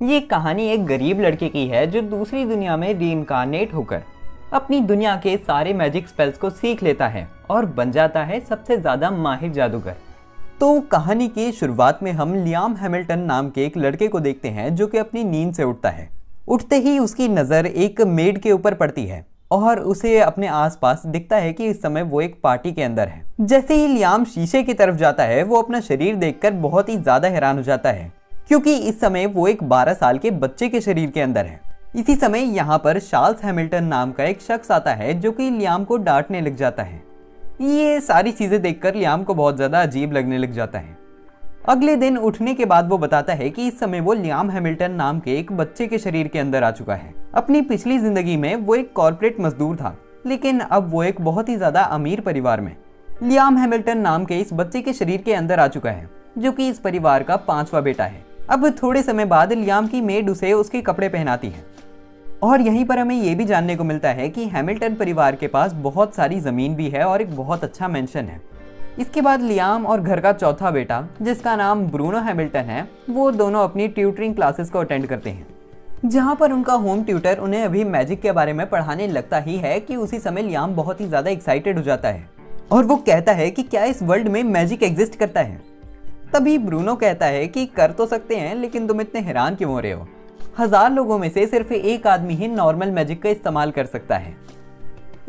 ये कहानी एक गरीब लड़के की है जो दूसरी दुनिया में रीइंकार्नेट होकर अपनी दुनिया के सारे मैजिक स्पेल्स को सीख लेता है और बन जाता है सबसे ज्यादा माहिर जादूगर। तो कहानी की शुरुआत में हम लियाम हैमिल्टन नाम के एक लड़के को देखते हैं जो कि अपनी नींद से उठता है। उठते ही उसकी नज़र एक मेड के ऊपर पड़ती है और उसे अपने आसपास दिखता है कि इस समय वो एक पार्टी के अंदर है। जैसे ही लियाम शीशे की तरफ जाता है वो अपना शरीर देखकर बहुत ही ज्यादा हैरान हो जाता है क्योंकि इस समय वो एक 12 साल के बच्चे के शरीर के अंदर है। इसी समय यहाँ पर चार्ल्स हैमिल्टन नाम का एक शख्स आता है जो कि लियाम को डांटने लग जाता है। ये सारी चीजें देखकर लियाम को बहुत ज्यादा अजीब लगने लग जाता है। अगले दिन उठने के बाद वो बताता है कि इस समय वो लियाम हैमिल्टन नाम के एक बच्चे के शरीर के अंदर आ चुका है। अपनी पिछली जिंदगी में वो एक कॉर्पोरेट मजदूर था, लेकिन अब वो एक बहुत ही ज्यादा अमीर परिवार में लियाम हैमिल्टन नाम के इस बच्चे के शरीर के अंदर आ चुका है, जो कि इस परिवार का 5वां बेटा है। अब थोड़े समय बाद लियाम की मेड उसे उसके कपड़े पहनाती है और यहीं पर हमें यह भी जानने को मिलता है कि हैमिल्टन परिवार के पास बहुत सारी जमीन भी है और एक बहुत अच्छा मेंशन है। इसके बाद लियाम और घर का चौथा बेटा जिसका नाम ब्रूनो हैमिल्टन है, वो दोनों अपनी ट्यूटरिंग क्लासेस को अटेंड करते हैं, जहां पर उनका होम ट्यूटर उन्हें अभी मैजिक के बारे में पढ़ाने लगता ही है कि उसी समय लियाम बहुत ही ज्यादा एक्साइटेड हो जाता है और वो कहता है कि क्या इस वर्ल्ड में मैजिक एग्जिस्ट करता है। तभी ब्रूनो कहता है कि कर तो सकते हैं, लेकिन तुम इतने हैरान क्यों हो रहे हो? 1000 लोगों में से सिर्फ एक आदमी ही नॉर्मल मैजिक का इस्तेमाल कर सकता है।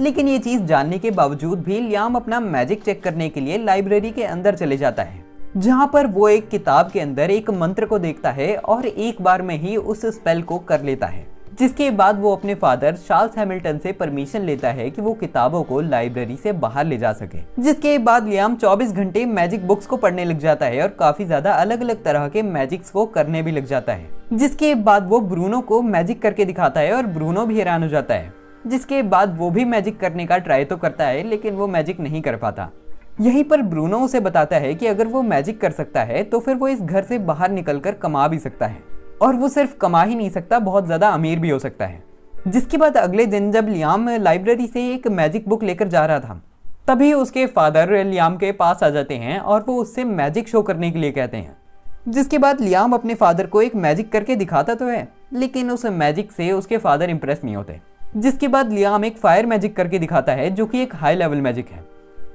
लेकिन ये चीज जानने के बावजूद भी लियाम अपना मैजिक चेक करने के लिए लाइब्रेरी के अंदर चले जाता है, जहां पर वो एक किताब के अंदर एक मंत्र को देखता है और एक बार में ही उस स्पेल को कर लेता है। जिसके बाद वो अपने फादर चार्ल्स हैमिल्टन से परमिशन लेता है कि वो किताबों को लाइब्रेरी से बाहर ले जा सके। जिसके बाद लियाम 24 घंटे मैजिक बुक्स को पढ़ने लग जाता है और काफी ज्यादा अलग अलग तरह के मैजिक्स को करने भी लग जाता है। जिसके बाद वो ब्रूनो को मैजिक करके दिखाता है और ब्रूनो भी हैरान हो जाता है। जिसके बाद वो भी मैजिक करने का ट्राई तो करता है, लेकिन वो मैजिक नहीं कर पाता। यहीं पर ब्रूनो उसे बताता है कि अगर वो मैजिक कर सकता है तो फिर वो इस घर से बाहर निकलकर कमा भी सकता है, और वो सिर्फ कमा ही नहीं सकता, बहुत ज्यादा अमीर भी हो सकता है। जिसके बाद अगले दिन जब लियाम लाइब्रेरी से एक मैजिक बुक लेकर जा रहा था, तभी उसके फादर लियाम के पास आ जाते हैं और वो उससे मैजिक शो करने के लिए कहते हैं। जिसके बाद लियाम अपने फादर को एक मैजिक करके दिखाता तो है, लेकिन उस मैजिक से उसके फादर इंप्रेस नहीं होते। जिसके बाद लियाम एक फायर मैजिक करके दिखाता है, जो कि एक हाई लेवल मैजिक है।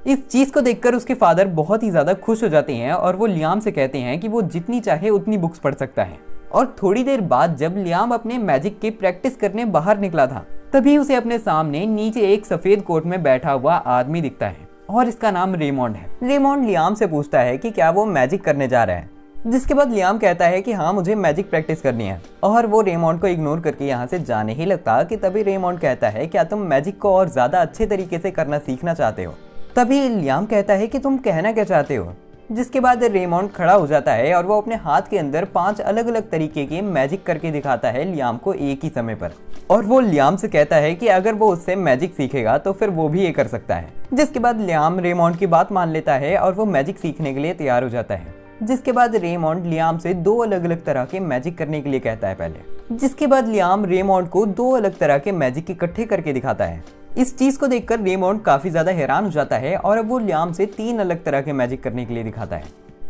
इस चीज को देखकर उसके फादर बहुत ही ज्यादा खुश हो जाते हैं और वो लियाम से कहते हैं कि वो जितनी चाहे उतनी बुक्स पढ़ सकता है। और थोड़ी देर बाद जब लियाम अपने मैजिक की प्रैक्टिस करने बाहर निकला था, तभी उसे अपने सामने नीचे एक सफेद कोट में बैठा हुआ आदमी दिखता है और इसका नाम रेमोंड है। रेमोंड लियाम से पूछता है कि क्या वो मैजिक करने जा रहा है। जिसके बाद लियाम कहता है कि हाँ, मुझे मैजिक प्रैक्टिस करनी है, और वो रेमोंड को इग्नोर करके यहाँ से जाने ही लगता कि तभी रेमोंड कहता है, क्या तुम मैजिक को और ज्यादा अच्छे तरीके से करना सीखना चाहते हो? तभी लियाम कहता है कि तुम कहना क्या चाहते हो? जिसके बाद रेमोंड खड़ा हो जाता है और वो अपने हाथ के अंदर 5 अलग अलग तरीके के मैजिक करके दिखाता है लियाम को एक ही समय पर, और वो लियाम से कहता है कि अगर वो उससे मैजिक सीखेगा तो फिर वो भी ये कर सकता है। जिसके बाद लियाम रेमोंड की बात मान लेता है और वो मैजिक सीखने के लिए तैयार हो जाता है। जिसके बाद रेमोंड लियाम से 2 अलग अलग तरह के मैजिक करने के लिए कहता है पहले। जिसके बाद लियाम रेमोंड को 2 अलग तरह के मैजिक इकट्ठे करके दिखाता है। इस चीज को देखकर रेमोंड काफी ज्यादा हैरान हो जाता है और अब वो लियाम से 3 अलग तरह के मैजिक करने के लिए दिखाता है।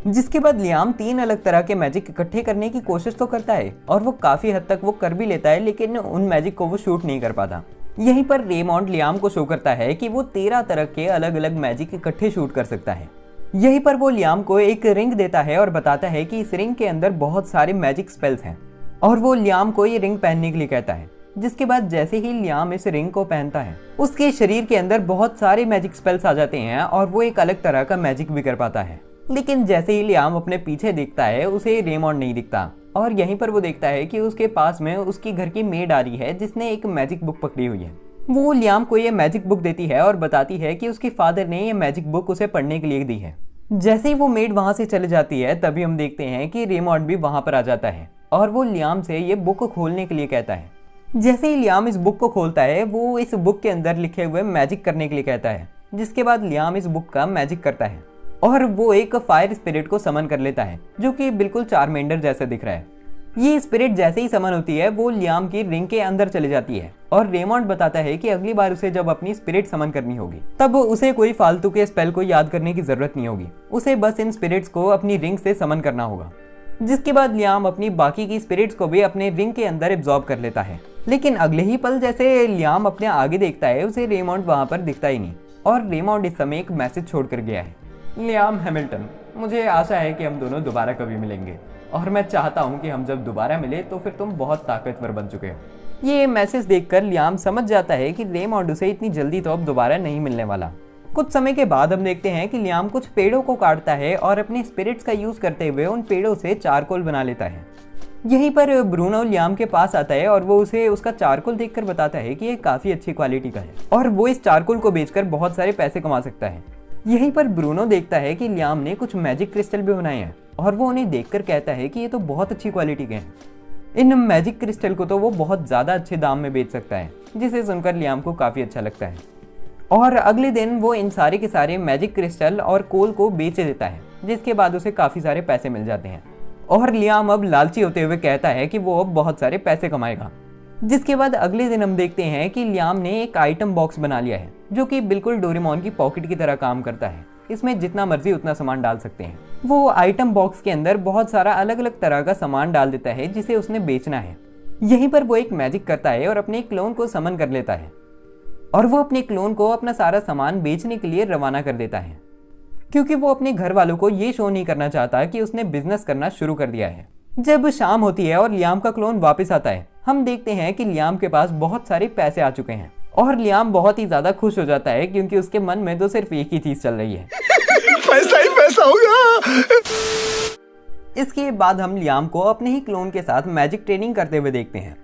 जिसके बाद लियाम 3 अलग तरह के मैजिक इकट्ठे करने की कोशिश तो करता है और वो काफी हद तक वो कर भी लेता है, लेकिन उन मैजिक को वो शूट नहीं कर पाता। यहीं पर रेमोंड लियाम को शो करता है कि वो 13 तरह के अलग अलग मैजिक इकट्ठे शूट कर सकता है। यहीं पर वो लियाम को एक रिंग देता है और बताता है कि इस रिंग के अंदर बहुत सारे मैजिक स्पेल्स हैं, और वो लियाम को ये रिंग पहनने के लिए कहता है। जिसके बाद जैसे ही लियाम इस रिंग को पहनता है, उसके शरीर के अंदर बहुत सारे मैजिक स्पेल्स आ जाते हैं और वो एक अलग तरह का मैजिक भी कर पाता है। लेकिन जैसे ही लियाम अपने पीछे देखता है, उसे रेमोंड नहीं दिखता, और यहीं पर वो देखता है कि उसके पास में उसकी घर की मेड आ रही है जिसने एक मैजिक बुक पकड़ी हुई है। वो लियाम को ये मैजिक बुक देती है और बताती है कि उसके फादर ने ये मैजिक बुक उसे पढ़ने के लिए दी है। जैसे ही वो मेड वहां से चले जाती है, तभी हम देखते हैं कि रेमोंड भी वहां पर आ जाता है और वो लियाम से ये बुक को खोलने के लिए कहता है। जैसे ही लियाम इस बुक को खोलता है, वो इस बुक के अंदर लिखे हुए मैजिक करने के लिए कहता है। जिसके बाद लियाम इस बुक का मैजिक करता है और वो एक फायर स्पिरिट को समन कर लेता है, जो कि बिल्कुल चारमेंडर जैसा दिख रहा है। ये स्पिरिट जैसे ही समन होती है, वो लियाम की रिंग के अंदर चली जाती है और रेमोंड बताता है कि अगली बार उसे जब अपनी स्पिरिट समन करनी होगी, तब उसे कोई फालतू के स्पेल को याद करने की जरूरत नहीं होगी, उसे बस इन स्पिरिट्स को अपनी रिंग से समन करना होगा। जिसके बाद लियाम अपनी बाकी की स्पिरिट्स को भी अपने रिंग के अंदर एब्जॉर्ब कर लेता है। लेकिन अगले ही पल जैसे लियाम अपने आगे देखता है, उसे रेमंड वहां पर दिखता ही नहीं और रेमंड इस समय एक मैसेज छोड़कर गया है। लियाम हैमिल्टन, मुझे आशा है कि हम दोनों दोबारा कभी मिलेंगे और मैं चाहता हूं कि हम जब दोबारा मिले तो फिर तुम बहुत ताकतवर बन चुके हो। ये मैसेज देखकर लियाम समझ जाता है कि रेमंड उसे इतनी जल्दी तो अब दोबारा नहीं मिलने वाला। कुछ समय के बाद हम देखते हैं कि लियाम कुछ पेड़ों को काटता है और अपने स्पिरिट्स का यूज करते हुए उन पेड़ों से चारकोल बना लेता है। यहीं पर ब्रूनो लियाम के पास आता है और वो उसे उसका चारकोल देखकर बताता है कि ये काफी अच्छी क्वालिटी का है और वो इस चारकोल को बेचकर बहुत सारे पैसे कमा सकता है। यहीं पर ब्रूनो देखता है कि लियाम ने कुछ मैजिक क्रिस्टल भी बनाए हैं और वो उन्हें देखकर कहता है कि ये तो बहुत अच्छी क्वालिटी के हैं। इन मैजिक क्रिस्टल को तो वो बहुत ज्यादा अच्छे दाम में बेच सकता है, जिसे सुनकर लियाम को काफी अच्छा लगता है और अगले दिन वो इन सारे के सारे मैजिक क्रिस्टल और कोल को बेच देता है, जिसके बाद उसे काफी सारे पैसे मिल जाते हैं और लियाम अब लालची होते हुए कहता है कि वो अब बहुत सारे पैसे कमाएगा। जिसके बाद अगले दिन हम देखते हैं कि लियाम ने एक आइटम बॉक्स बना लिया है जो कि बिल्कुल डोरेमोन की पॉकेट की तरह काम करता है। इसमें जितना मर्जी उतना सामान डाल सकते हैं। वो आइटम बॉक्स के अंदर बहुत सारा अलग अलग तरह का सामान डाल देता है जिसे उसने बेचना है। यहीं पर वो एक मैजिक करता है और अपने क्लोन को समन कर लेता है और वो अपने क्लोन को अपना सारा सामान बेचने के लिए रवाना कर देता है, क्योंकि वो अपने घर वालों को ये शो नहीं करना चाहता कि उसने बिजनेस करना शुरू कर दिया है। जब शाम होती है और लियाम का क्लोन वापस आता है, हम देखते हैं कि लियाम के पास बहुत सारे पैसे आ चुके हैं और लियाम बहुत ही ज्यादा खुश हो जाता है क्योंकि उसके मन में तो सिर्फ एक ही चीज चल रही है, पैसा ही पैसा होगा। इसके बाद हम लियाम को अपने ही क्लोन के साथ मैजिक ट्रेनिंग करते हुए देखते हैं।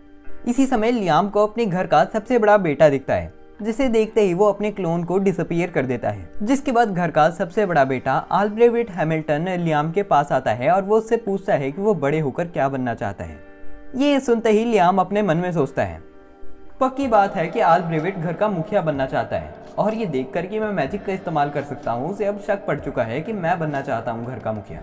इसी समय लियाम को अपने घर का सबसे बड़ा बेटा दिखता है, जिसे देखते ही वो अपने क्लोन को डिसअपीयर कर देता है। जिसके बाद घर का सबसे बड़ा बेटा अल्ब्रेविट हैमिल्टन लियाम के पास आता है और वो उससे पूछता है कि वो बड़े होकर क्या बनना चाहता है। ये सुनते ही लियाम अपने मन में सोचता है, पक्की बात है कि अल्ब्रेविट घर का मुखिया बनना चाहता है और ये देखकर कि मैं मैजिक का इस्तेमाल कर सकता हूँ, उसे अब शक पड़ चुका है कि मैं बनना चाहता हूँ घर का मुखिया।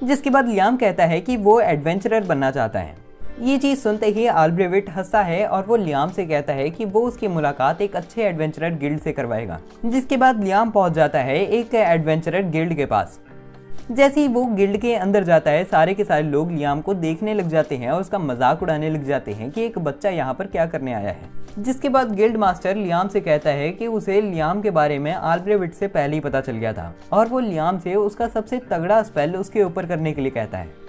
जिसके बाद लियाम कहता है कि वो एडवेंचरर बनना चाहता है। ये चीज सुनते ही अल्ब्रेविट हंसता है और वो लियाम से कहता है कि वो उसकी मुलाकात एक अच्छे एडवेंचरर गिल्ड से करवाएगा। जिसके बाद लियाम पहुंच जाता है एक एडवेंचरर गिल्ड के पास। जैसे ही वो गिल्ड के अंदर जाता है, सारे के सारे लोग लियाम को देखने लग जाते हैं और उसका मजाक उड़ाने लग जाते हैं कि एक बच्चा यहाँ पर क्या करने आया है। जिसके बाद गिल्ड मास्टर लियाम से कहता है कि उसे लियाम के बारे में अल्ब्रेविट से पहले ही पता चल गया था और वो लियाम से उसका सबसे तगड़ा स्पेल उसके ऊपर करने के लिए कहता है।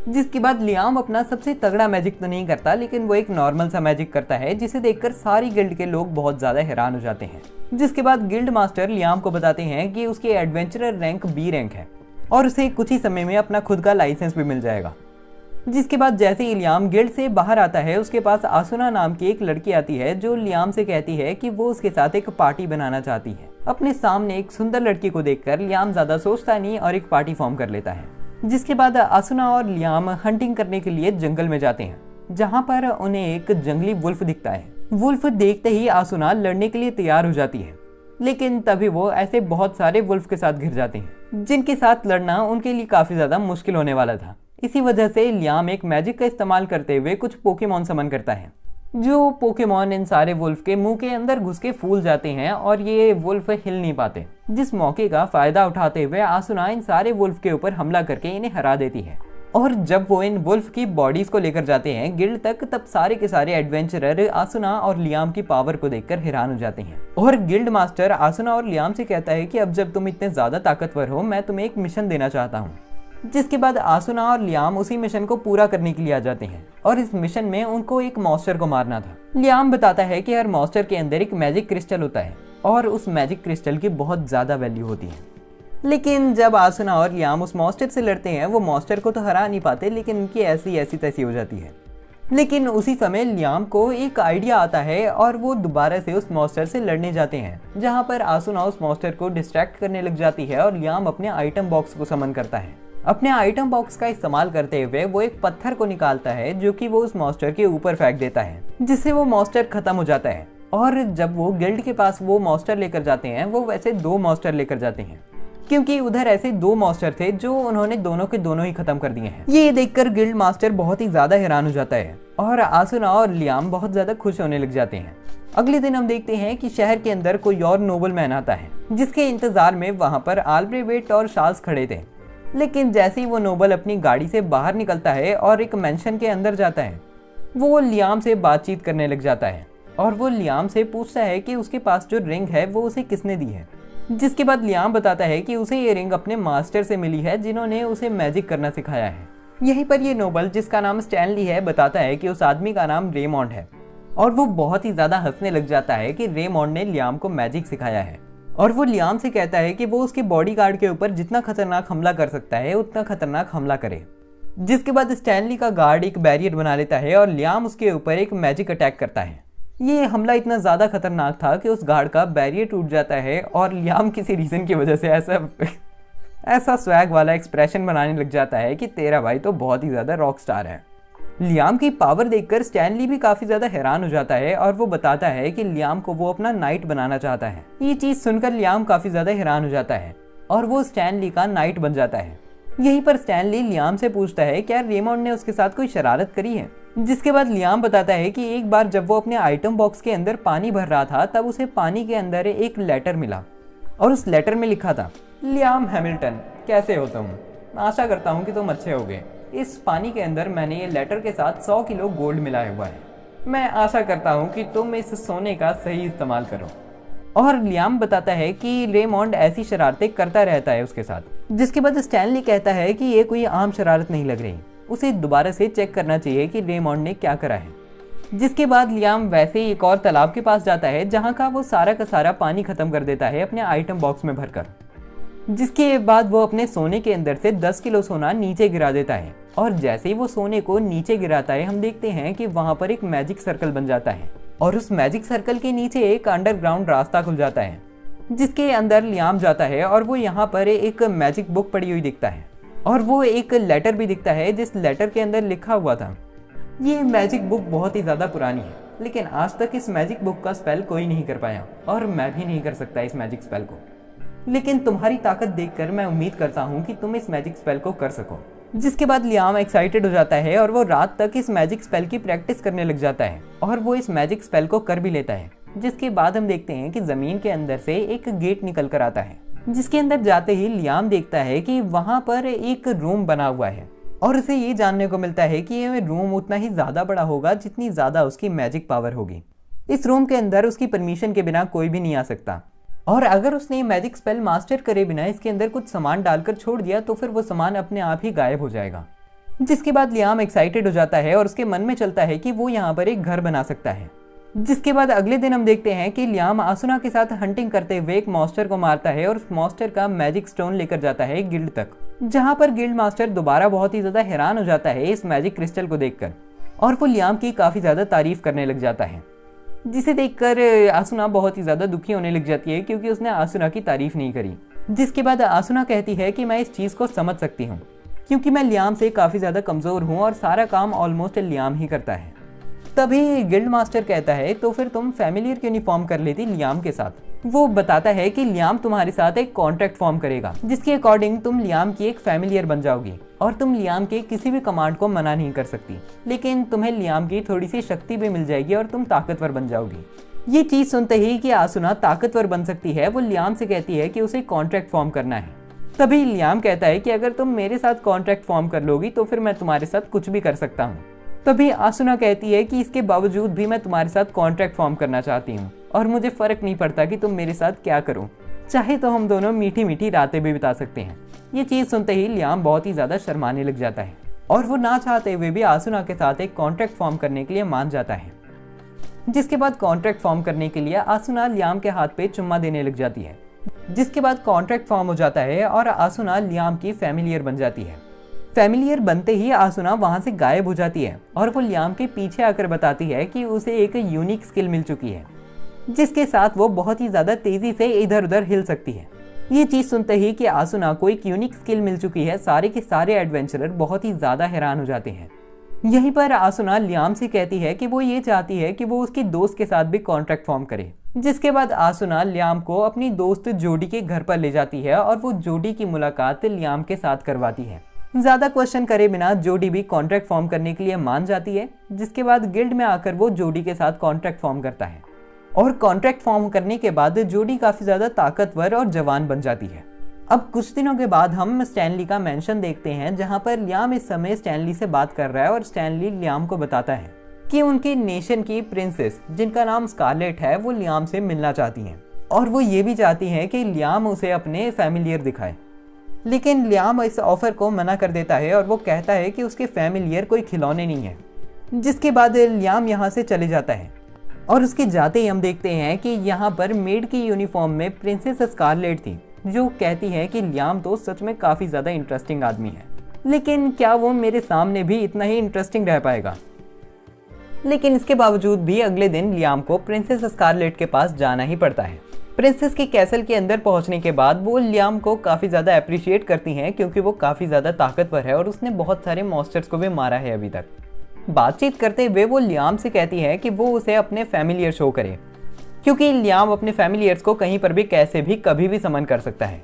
जिसके बाद लियाम अपना सबसे तगड़ा मैजिक तो नहीं करता, लेकिन वो एक नॉर्मल सा मैजिक करता है जिसे देखकर सारी गिल्ड के लोग बहुत ज्यादा हैरान हो जाते हैं। जिसके बाद गिल्ड मास्टर लियाम को बताते हैं कि उसके एडवेंचरर रैंक बी रैंक है और उसे कुछ ही समय में अपना खुद का लाइसेंस भी मिल जाएगा। जिसके बाद जैसे ही लियाम गिल्ड से बाहर आता है, उसके पास आसुना नाम की एक लड़की आती है जो लियाम से कहती है कि वो उसके साथ एक पार्टी बनाना चाहती है। अपने सामने एक सुंदर लड़की को देखकर लियाम ज्यादा सोचता नहीं और एक पार्टी फॉर्म कर लेता है। जिसके बाद आसुना और लियाम हंटिंग करने के लिए जंगल में जाते हैं, जहाँ पर उन्हें एक जंगली वुल्फ दिखता है। वुल्फ देखते ही आसुना लड़ने के लिए तैयार हो जाती है, लेकिन तभी वो ऐसे बहुत सारे वुल्फ के साथ घिर जाते हैं जिनके साथ लड़ना उनके लिए काफी ज्यादा मुश्किल होने वाला था। इसी वजह से लियाम एक मैजिक का इस्तेमाल करते हुए कुछ पोकेमॉन समन करता है। जो पोकेमॉन इन सारे वुल्फ के मुंह के अंदर घुस के फूल जाते हैं और ये वुल्फ हिल नहीं पाते। जिस मौके का फायदा उठाते हुए आसुना इन सारे वुल्फ के ऊपर हमला करके इन्हें हरा देती है। और जब वो इन वुल्फ की बॉडीज को लेकर जाते हैं गिल्ड तक, तब सारे के सारे एडवेंचरर आसुना और लियाम की पावर को देखकर हैरान हो जाते हैं। और गिल्ड मास्टर आसुना और लियाम से कहता है कि अब जब तुम इतने ज्यादा ताकतवर हो, मैं तुम्हें एक मिशन देना चाहता हूँ। जिसके बाद आसुना और लियाम उसी मिशन को पूरा करने के लिए आ जाते हैं और इस मिशन में उनको एक मॉन्स्टर को मारना था। लियाम बताता है कि हर मॉन्स्टर के अंदर एक मैजिक क्रिस्टल होता है और उस मैजिक क्रिस्टल की बहुत ज्यादा वैल्यू होती है। लेकिन जब आसुना और लियाम उस मॉन्स्टर से लड़ते हैं, वो मॉन्स्टर को तो हरा नहीं पाते, लेकिन उनकी ऐसी तैसी हो जाती है। लेकिन उसी समय लियाम को एक आइडिया आता है और वो दोबारा से उस मॉन्स्टर से लड़ने जाते हैं, जहाँ पर आसुना उस मॉन्स्टर को डिस्ट्रैक्ट करने लग जाती है और लियाम अपने आइटम बॉक्स को समन करता है। अपने आइटम बॉक्स का इस्तेमाल करते हुए वो एक पत्थर को निकालता है जो कि वो उस मॉन्स्टर के ऊपर फेंक देता है, जिससे वो मॉन्स्टर खत्म हो जाता है। और जब वो गिल्ड के पास वो मॉन्स्टर लेकर जाते हैं, वो वैसे 2 मॉन्स्टर लेकर जाते हैं, क्योंकि उधर ऐसे 2 मॉन्स्टर थे जो उन्होंने दोनों के दोनों ही खत्म कर दिए हैं। ये देखकर गिल्ड मास्टर बहुत ही ज्यादा हैरान हो जाता है और आसुना और लियाम बहुत ज्यादा खुश होने लग जाते हैं। अगले दिन हम देखते हैं कि शहर के अंदर कोई और नोबल मैन आता है, जिसके इंतजार में वहां पर अल्ब्रेविट और चार्ल्स खड़े थे। लेकिन जैसे ही वो नोबल अपनी गाड़ी से बाहर निकलता है और एक मेंशन के अंदर जाता है, वो लियाम से बातचीत करने लग जाता है और वो लियाम से पूछता है कि उसके पास जो रिंग है वो उसे किसने दी है। जिसके बाद लियाम बताता है कि उसे ये रिंग अपने मास्टर से मिली है, जिन्होंने उसे मैजिक करना सिखाया है। यहीं पर ये नोबल, जिसका नाम स्टैनली है, बताता है कि उस आदमी का नाम रेमॉन्ड है और वो बहुत ही ज़्यादा हंसने लग जाता है कि रेमॉन्ड ने लियाम को मैजिक सिखाया है। और वो लियाम से कहता है कि वो उसके बॉडीगार्ड के ऊपर जितना खतरनाक हमला कर सकता है उतना खतरनाक हमला करे। जिसके बाद स्टैनली का गार्ड एक बैरियर बना लेता है और लियाम उसके ऊपर एक मैजिक अटैक करता है। ये हमला इतना ज़्यादा खतरनाक था कि उस गार्ड का बैरियर टूट जाता है और लियाम किसी रीज़न की वजह से ऐसा स्वैग वाला एक्सप्रेशन बनाने लग जाता है कि तेरा भाई तो बहुत ही ज़्यादा रॉक स्टार है। लियाम की पावर देखकर स्टैनली भी काफ़ी ज़्यादा हैरान हो जाता है और वो बताता है कि लियाम को वो अपना नाइट बनाना चाहता है। ये चीज़ सुनकर लियाम काफ़ी ज़्यादा हैरान हो जाता है और वो स्टैनली का नाइट बन जाता है। यहीं पर स्टैनली लियाम से पूछता है क्या रेमॉन्ड ने उसके साथ कोई शरारत करी है। जिसके बाद लियाम बताता है कि एक बार जब वो अपने आइटम बॉक्स के अंदर पानी भर रहा था, तब उसे पानी के अंदर एक लेटर मिला और उस लेटर में लिखा था, लियाम हैमिल्टन, कैसे हो तुम? आशा करता हूँ कि तुम अच्छे होगे। इस पानी के अंदर मैंने ये लेटर के साथ 100 किलो गोल्ड मिलाया हुआ है। मैं आशा करता हूँ कि तुम इस सोने का सही इस्तेमाल करो। और लियाम बताता है कि रेमॉन्ड ऐसी शरारतें करता रहता है उसके साथ। जिसके बाद स्टैनली कहता है कि ये कोई आम शरारत नहीं लग रही, उसे दोबारा से चेक करना चाहिए कि रेमॉन्ड ने क्या करा है। जिसके बाद लियाम वैसे ही एक और तालाब के पास जाता है, जहाँ का वो सारा का सारा पानी खत्म कर देता है अपने आइटम बॉक्स में भरकर। जिसके बाद वो अपने सोने के अंदर से 10 किलो सोना नीचे गिरा देता है और जैसे ही वो सोने को नीचे गिराता है, हम देखते हैं कि वहाँ पर एक मैजिक सर्कल बन जाता है और उस मैजिक सर्कल के नीचे एक अंडरग्राउंड रास्ता खुल जाता है, जिसके अंदर लियाम जाता है और वो यहाँ पर एक मैजिक बुक पड़ी हुई दिखता है और वो एक लेटर भी दिखता है, जिस लेटर के अंदर लिखा हुआ था। ये मैजिक बुक बहुत ही ज़्यादा पुरानी है, लेकिन आज तक इस मैजिक बुक का स्पेल कोई नहीं कर पाया और मैं भी नहीं कर सकता इस मैजिक स्पेल को, लेकिन तुम्हारी ताकत देखकर मैं उम्मीद करता हूँ कि तुम इस मैजिक स्पेल को कर सको। जिसके बाद लियाम एक्साइटेड हो जाता है और वो रात तक इस मैजिक स्पेल की प्रैक्टिस करने लग जाता है और वो इस मैजिक स्पेल को कर भी लेता है। जिसके बाद हम देखते हैं कि ज़मीन के अंदर से एक गेट निकल कर आता है, जिसके अंदर जाते ही लियाम देखता है कि वहाँ पर एक रूम बना हुआ है और उसे ये जानने को मिलता है कि ये रूम उतना ही ज़्यादा बड़ा होगा जितनी ज़्यादा उसकी मैजिक पावर होगी। इस रूम के अंदर उसकी परमिशन के बिना कोई भी नहीं आ सकता और अगर उसने मैजिक स्पेल मास्टर करे बिना इसके अंदर कुछ सामान डालकर छोड़ दिया तो फिर वो सामान अपने आप ही गायब हो जाएगा। जिसके बाद लियाम एक्साइटेड हो जाता है और उसके मन में चलता है कि वो यहाँ पर एक घर बना सकता है। जिसके बाद अगले दिन हम देखते हैं कि लियाम आसुना के साथ हंटिंग करते हुए एक मॉन्स्टर को मारता है और उस मॉन्स्टर का मैजिक स्टोन लेकर जाता है गिल्ड तक, जहाँ पर गिल्ड मास्टर दोबारा बहुत ही ज़्यादा हैरान हो जाता है इस मैजिक क्रिस्टल को देखकर और वो लियाम की काफ़ी ज़्यादा तारीफ करने लग जाता है। जिसे देखकर आसुना बहुत ही ज़्यादा दुखी होने लग जाती है क्योंकि उसने आसुना की तारीफ नहीं करी। जिसके बाद आसुना कहती है कि मैं इस चीज़ को समझ सकती हूँ क्योंकि मैं लियाम से काफ़ी ज़्यादा कमज़ोर हूँ और सारा काम ऑलमोस्ट लियाम ही करता है। तभी गिल्ड मास्टर कहता है तो फिर तुम फैमिलियर क्यों नहीं फॉर्म कर लेती लियाम के साथ। वो बताता है कि लियाम तुम्हारे साथ एक कॉन्ट्रैक्ट फॉर्म करेगा जिसके अकॉर्डिंग तुम लियाम की एक फैमिलियर बन जाओगी और तुम लियाम के किसी भी कमांड को मना नहीं कर सकती, लेकिन तुम्हें लियाम की थोड़ी सी शक्ति भी मिल जाएगी और तुम ताकतवर बन जाओगी। ये चीज़ सुनते ही कि आसुना ताकतवर बन सकती है, वो लियाम से कहती है कि उसे कॉन्ट्रैक्ट फॉर्म करना है। तभी लियाम कहता है कि अगर तुम मेरे साथ कॉन्ट्रैक्ट फॉर्म कर लोगी तो फिर मैं तुम्हारे साथ कुछ भी कर सकता हूँ। तभी आसुना कहती है कि इसके बावजूद भी मैं तुम्हारे साथ कॉन्ट्रैक्ट फॉर्म करना चाहती हूँ और मुझे फ़र्क नहीं पड़ता कि तुम मेरे साथ क्या करो, चाहे तो हम दोनों मीठी मीठी रातें भी बिता सकते हैं। ये चीज़ सुनते ही लियाम बहुत ही ज़्यादा शर्माने लग जाता है और वो ना चाहते हुए भी आसुना के साथ एक कॉन्ट्रैक्ट फॉर्म करने के लिए मान जाता है। जिसके बाद कॉन्ट्रैक्ट फॉर्म करने के लिए आसुना लियाम के हाथ पे चुम्मा देने लग जाती है। जिसके बाद कॉन्ट्रैक्ट फॉर्म हो जाता है और आसुना लियाम की फैमिलियर बन जाती है। फैमिलियर बनते ही आसुना वहाँ से गायब हो जाती है और वो लियाम के पीछे आकर बताती है कि उसे एक यूनिक स्किल मिल चुकी है जिसके साथ वो बहुत ही ज़्यादा तेज़ी से इधर उधर हिल सकती है। ये चीज़ सुनते ही कि आसुना को एक यूनिक स्किल मिल चुकी है, सारे के सारे एडवेंचरर बहुत ही ज़्यादा हैरान हो जाते हैं। यहीं पर आसुना लियाम से कहती है कि वो ये चाहती है कि वो उसकी दोस्त के साथ भी कॉन्ट्रैक्ट फॉर्म करे। जिसके बाद आसुना लियाम को अपनी दोस्त जोडी के घर पर ले जाती है और वो जोडी की मुलाकात लियाम के साथ करवाती है। ज़्यादा क्वेश्चन करे बिना जोडी भी कॉन्ट्रैक्ट फॉर्म करने के लिए मान जाती है। जिसके बाद गिल्ड में आकर वो जोडी के साथ कॉन्ट्रैक्ट फॉर्म करता है और कॉन्ट्रैक्ट फॉर्म करने के बाद जोडी काफ़ी ज़्यादा ताकतवर और जवान बन जाती है। अब कुछ दिनों के बाद हम स्टैनली का मेंशन देखते हैं जहां पर लियाम इस समय स्टैनली से बात कर रहा है और स्टैनली लियाम को बताता है कि उनकी नेशन की प्रिंसेस जिनका नाम स्कारलेट है वो लियाम से मिलना चाहती हैं और वो ये भी चाहती हैं कि लियाम उसे अपने फैमिलियर दिखाए। लेकिन लियाम इस ऑफर को मना कर देता है और वो कहता है कि उसके फैमिलियर कोई खिलौने नहीं है। जिसके बाद लियाम यहाँ से चले जाता है और उसके जाते ही हम देखते हैं कि यहाँ पर मेड की यूनिफॉर्म में प्रिंसेस स्कारलेट थी जो कहती है कि लियाम तो सच में काफ़ी ज़्यादा इंटरेस्टिंग आदमी है, लेकिन क्या वो मेरे सामने भी इतना ही इंटरेस्टिंग रह पाएगा। लेकिन इसके बावजूद भी अगले दिन लियाम को प्रिंसेस स्कारलेट के पास जाना ही पड़ता है। प्रिंसेस की कैसल के अंदर पहुंचने के बाद वो लियाम को काफ़ी ज़्यादा अप्रिशिएट करती हैं क्योंकि वो काफ़ी ज़्यादा ताकतवर है और उसने बहुत सारे मॉन्स्टर्स को भी मारा है अभी तक। बातचीत करते हुए वो लियाम से कहती है कि वो उसे अपने फैमिलियर शो करे क्योंकि लियाम अपने फैमिलियर्स को कहीं पर भी कैसे भी कभी भी समन कर सकता है।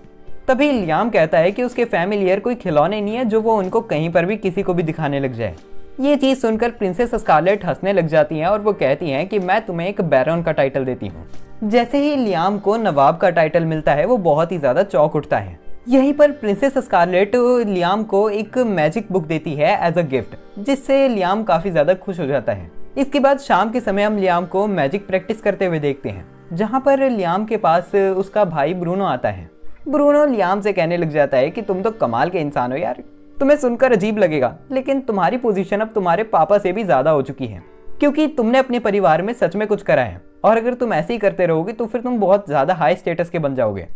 तभी लियाम कहता है कि उसके फैमिलियर कोई खिलौने नहीं है जो वो उनको कहीं पर भी किसी को भी दिखाने लग जाए। ये चीज़ सुनकर प्रिंसेस स्कारलेट हंसने लग जाती हैं और वो कहती हैं कि मैं तुम्हें एक बैरन का टाइटल देती हूँ। जैसे ही लियाम को नवाब का टाइटल मिलता है वो बहुत ही ज़्यादा चौंक उठता है। यहीं पर प्रिंसेस स्कारलेट लियाम को एक मैजिक बुक देती है एज अ गिफ्ट, जिससे लियाम काफ़ी ज़्यादा खुश हो जाता है। इसके बाद शाम के समय हम लियाम को मैजिक प्रैक्टिस करते हुए देखते हैं जहाँ पर लियाम के पास उसका भाई ब्रूनो आता है। ब्रूनो लियाम से कहने लग जाता है कि तुम तो कमाल के इंसान हो यार, तुम्हें सुनकर अजीब लगेगा लेकिन तुम्हारी पोजीशन अब तुम्हारे पापा से भी ज़्यादा हो चुकी है क्योंकि तुमने अपने परिवार में सच में कुछ करा है और अगर तुम ऐसे ही करते रहोगे तो फिर तुम बहुत ज़्यादा हाई स्टेटस के बन जाओगे।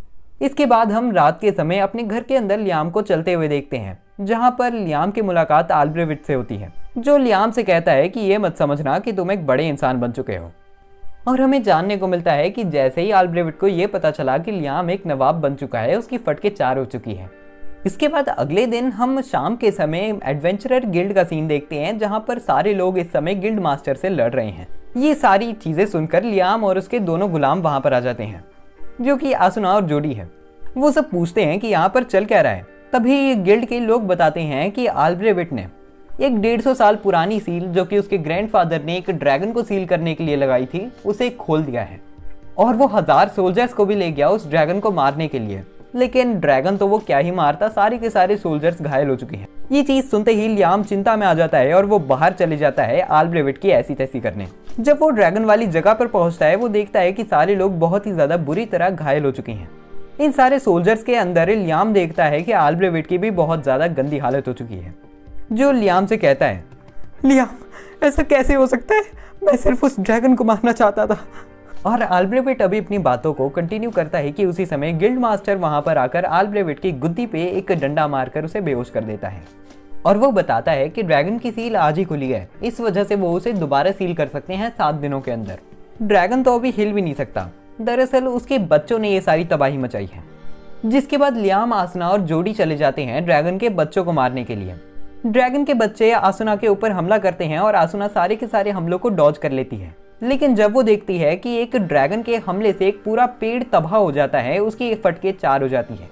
इसके बाद हम रात के समय अपने घर के अंदर लियाम को चलते हुए देखते हैं जहाँ पर लियाम की मुलाकात आल्ब्रेविट से होती है जो लियाम से कहता है कि ये मत समझना कि तुम एक बड़े इंसान बन चुके हो। और हमें जानने को मिलता है कि जैसे ही आल्ब्रेविट को ये पता चला कि लियाम एक नवाब बन चुका है उसकी फटके चार हो चुकी है। इसके बाद अगले दिन हम शाम के समय एडवेंचरर गिल्ड का सीन देखते हैं जहाँ पर सारे लोग इस समय गिल्ड मास्टर से लड़ रहे हैं। ये सारी चीज़ें सुनकर लियाम और उसके दोनों गुलाम वहाँ पर आ जाते हैं जो कि आसुना और जोडी है। वो सब पूछते हैं कि यहाँ पर चल क्या रहा है। तभी गिल्ड के लोग बताते हैं कि आल्ब्रेविट ने एक 150 साल पुरानी सील जो कि उसके ग्रैंडफादर ने एक ड्रैगन को सील करने के लिए लगाई थी उसे खोल दिया है और वो 1000 सोल्जर्स को भी ले गया उस ड्रैगन को मारने के लिए। लेकिन ड्रैगन तो वो क्या ही मारता, सारे के सारे सोल्जर्स घायल हो चुके हैं। ये चीज़ सुनते ही लियाम चिंता में आ जाता है और वो बाहर चले जाता है आल्ब्रेविट की ऐसी तैसी करने। जब वो ड्रैगन वाली जगह पर पहुंचता है वो देखता है कि सारे लोग बहुत ही ज़्यादा बुरी तरह घायल हो चुके हैं। इन सारे सोल्जर्स के अंदर लियाम देखता है कि आल्ब्रेविट की भी बहुत ज़्यादा गंदी हालत हो चुकी है जो लियाम से कहता है, लियाम ऐसा कैसे हो सकता है, मैं सिर्फ उस ड्रैगन को मारना चाहता था। और आल्ब्रेविट अभी अपनी बातों को कंटिन्यू करता है कि उसी समय गिल्ड मास्टर वहां पर आकर आल्ब्रेविट की गुद्दी पे एक डंडा मारकर उसे बेहोश कर देता है और वो बताता है कि ड्रैगन की सील आज ही खुली है, इस वजह से वो उसे दोबारा सील कर सकते हैं 7 दिनों के अंदर। ड्रैगन तो अभी हिल भी नहीं सकता, दरअसल उसके बच्चों ने ये सारी तबाही मचाई है। जिसके बाद लियाम, आसुना और जोडी चले जाते हैं ड्रैगन के बच्चों को मारने के लिए। ड्रैगन के बच्चे आसुना के ऊपर हमला करते हैं और आसुना सारे के सारे हमलों को डॉज कर लेती है। लेकिन जब वो देखती है कि एक ड्रैगन के हमले से एक पूरा पेड़ तबाह हो जाता है, उसकी फटके 4 हो जाती है।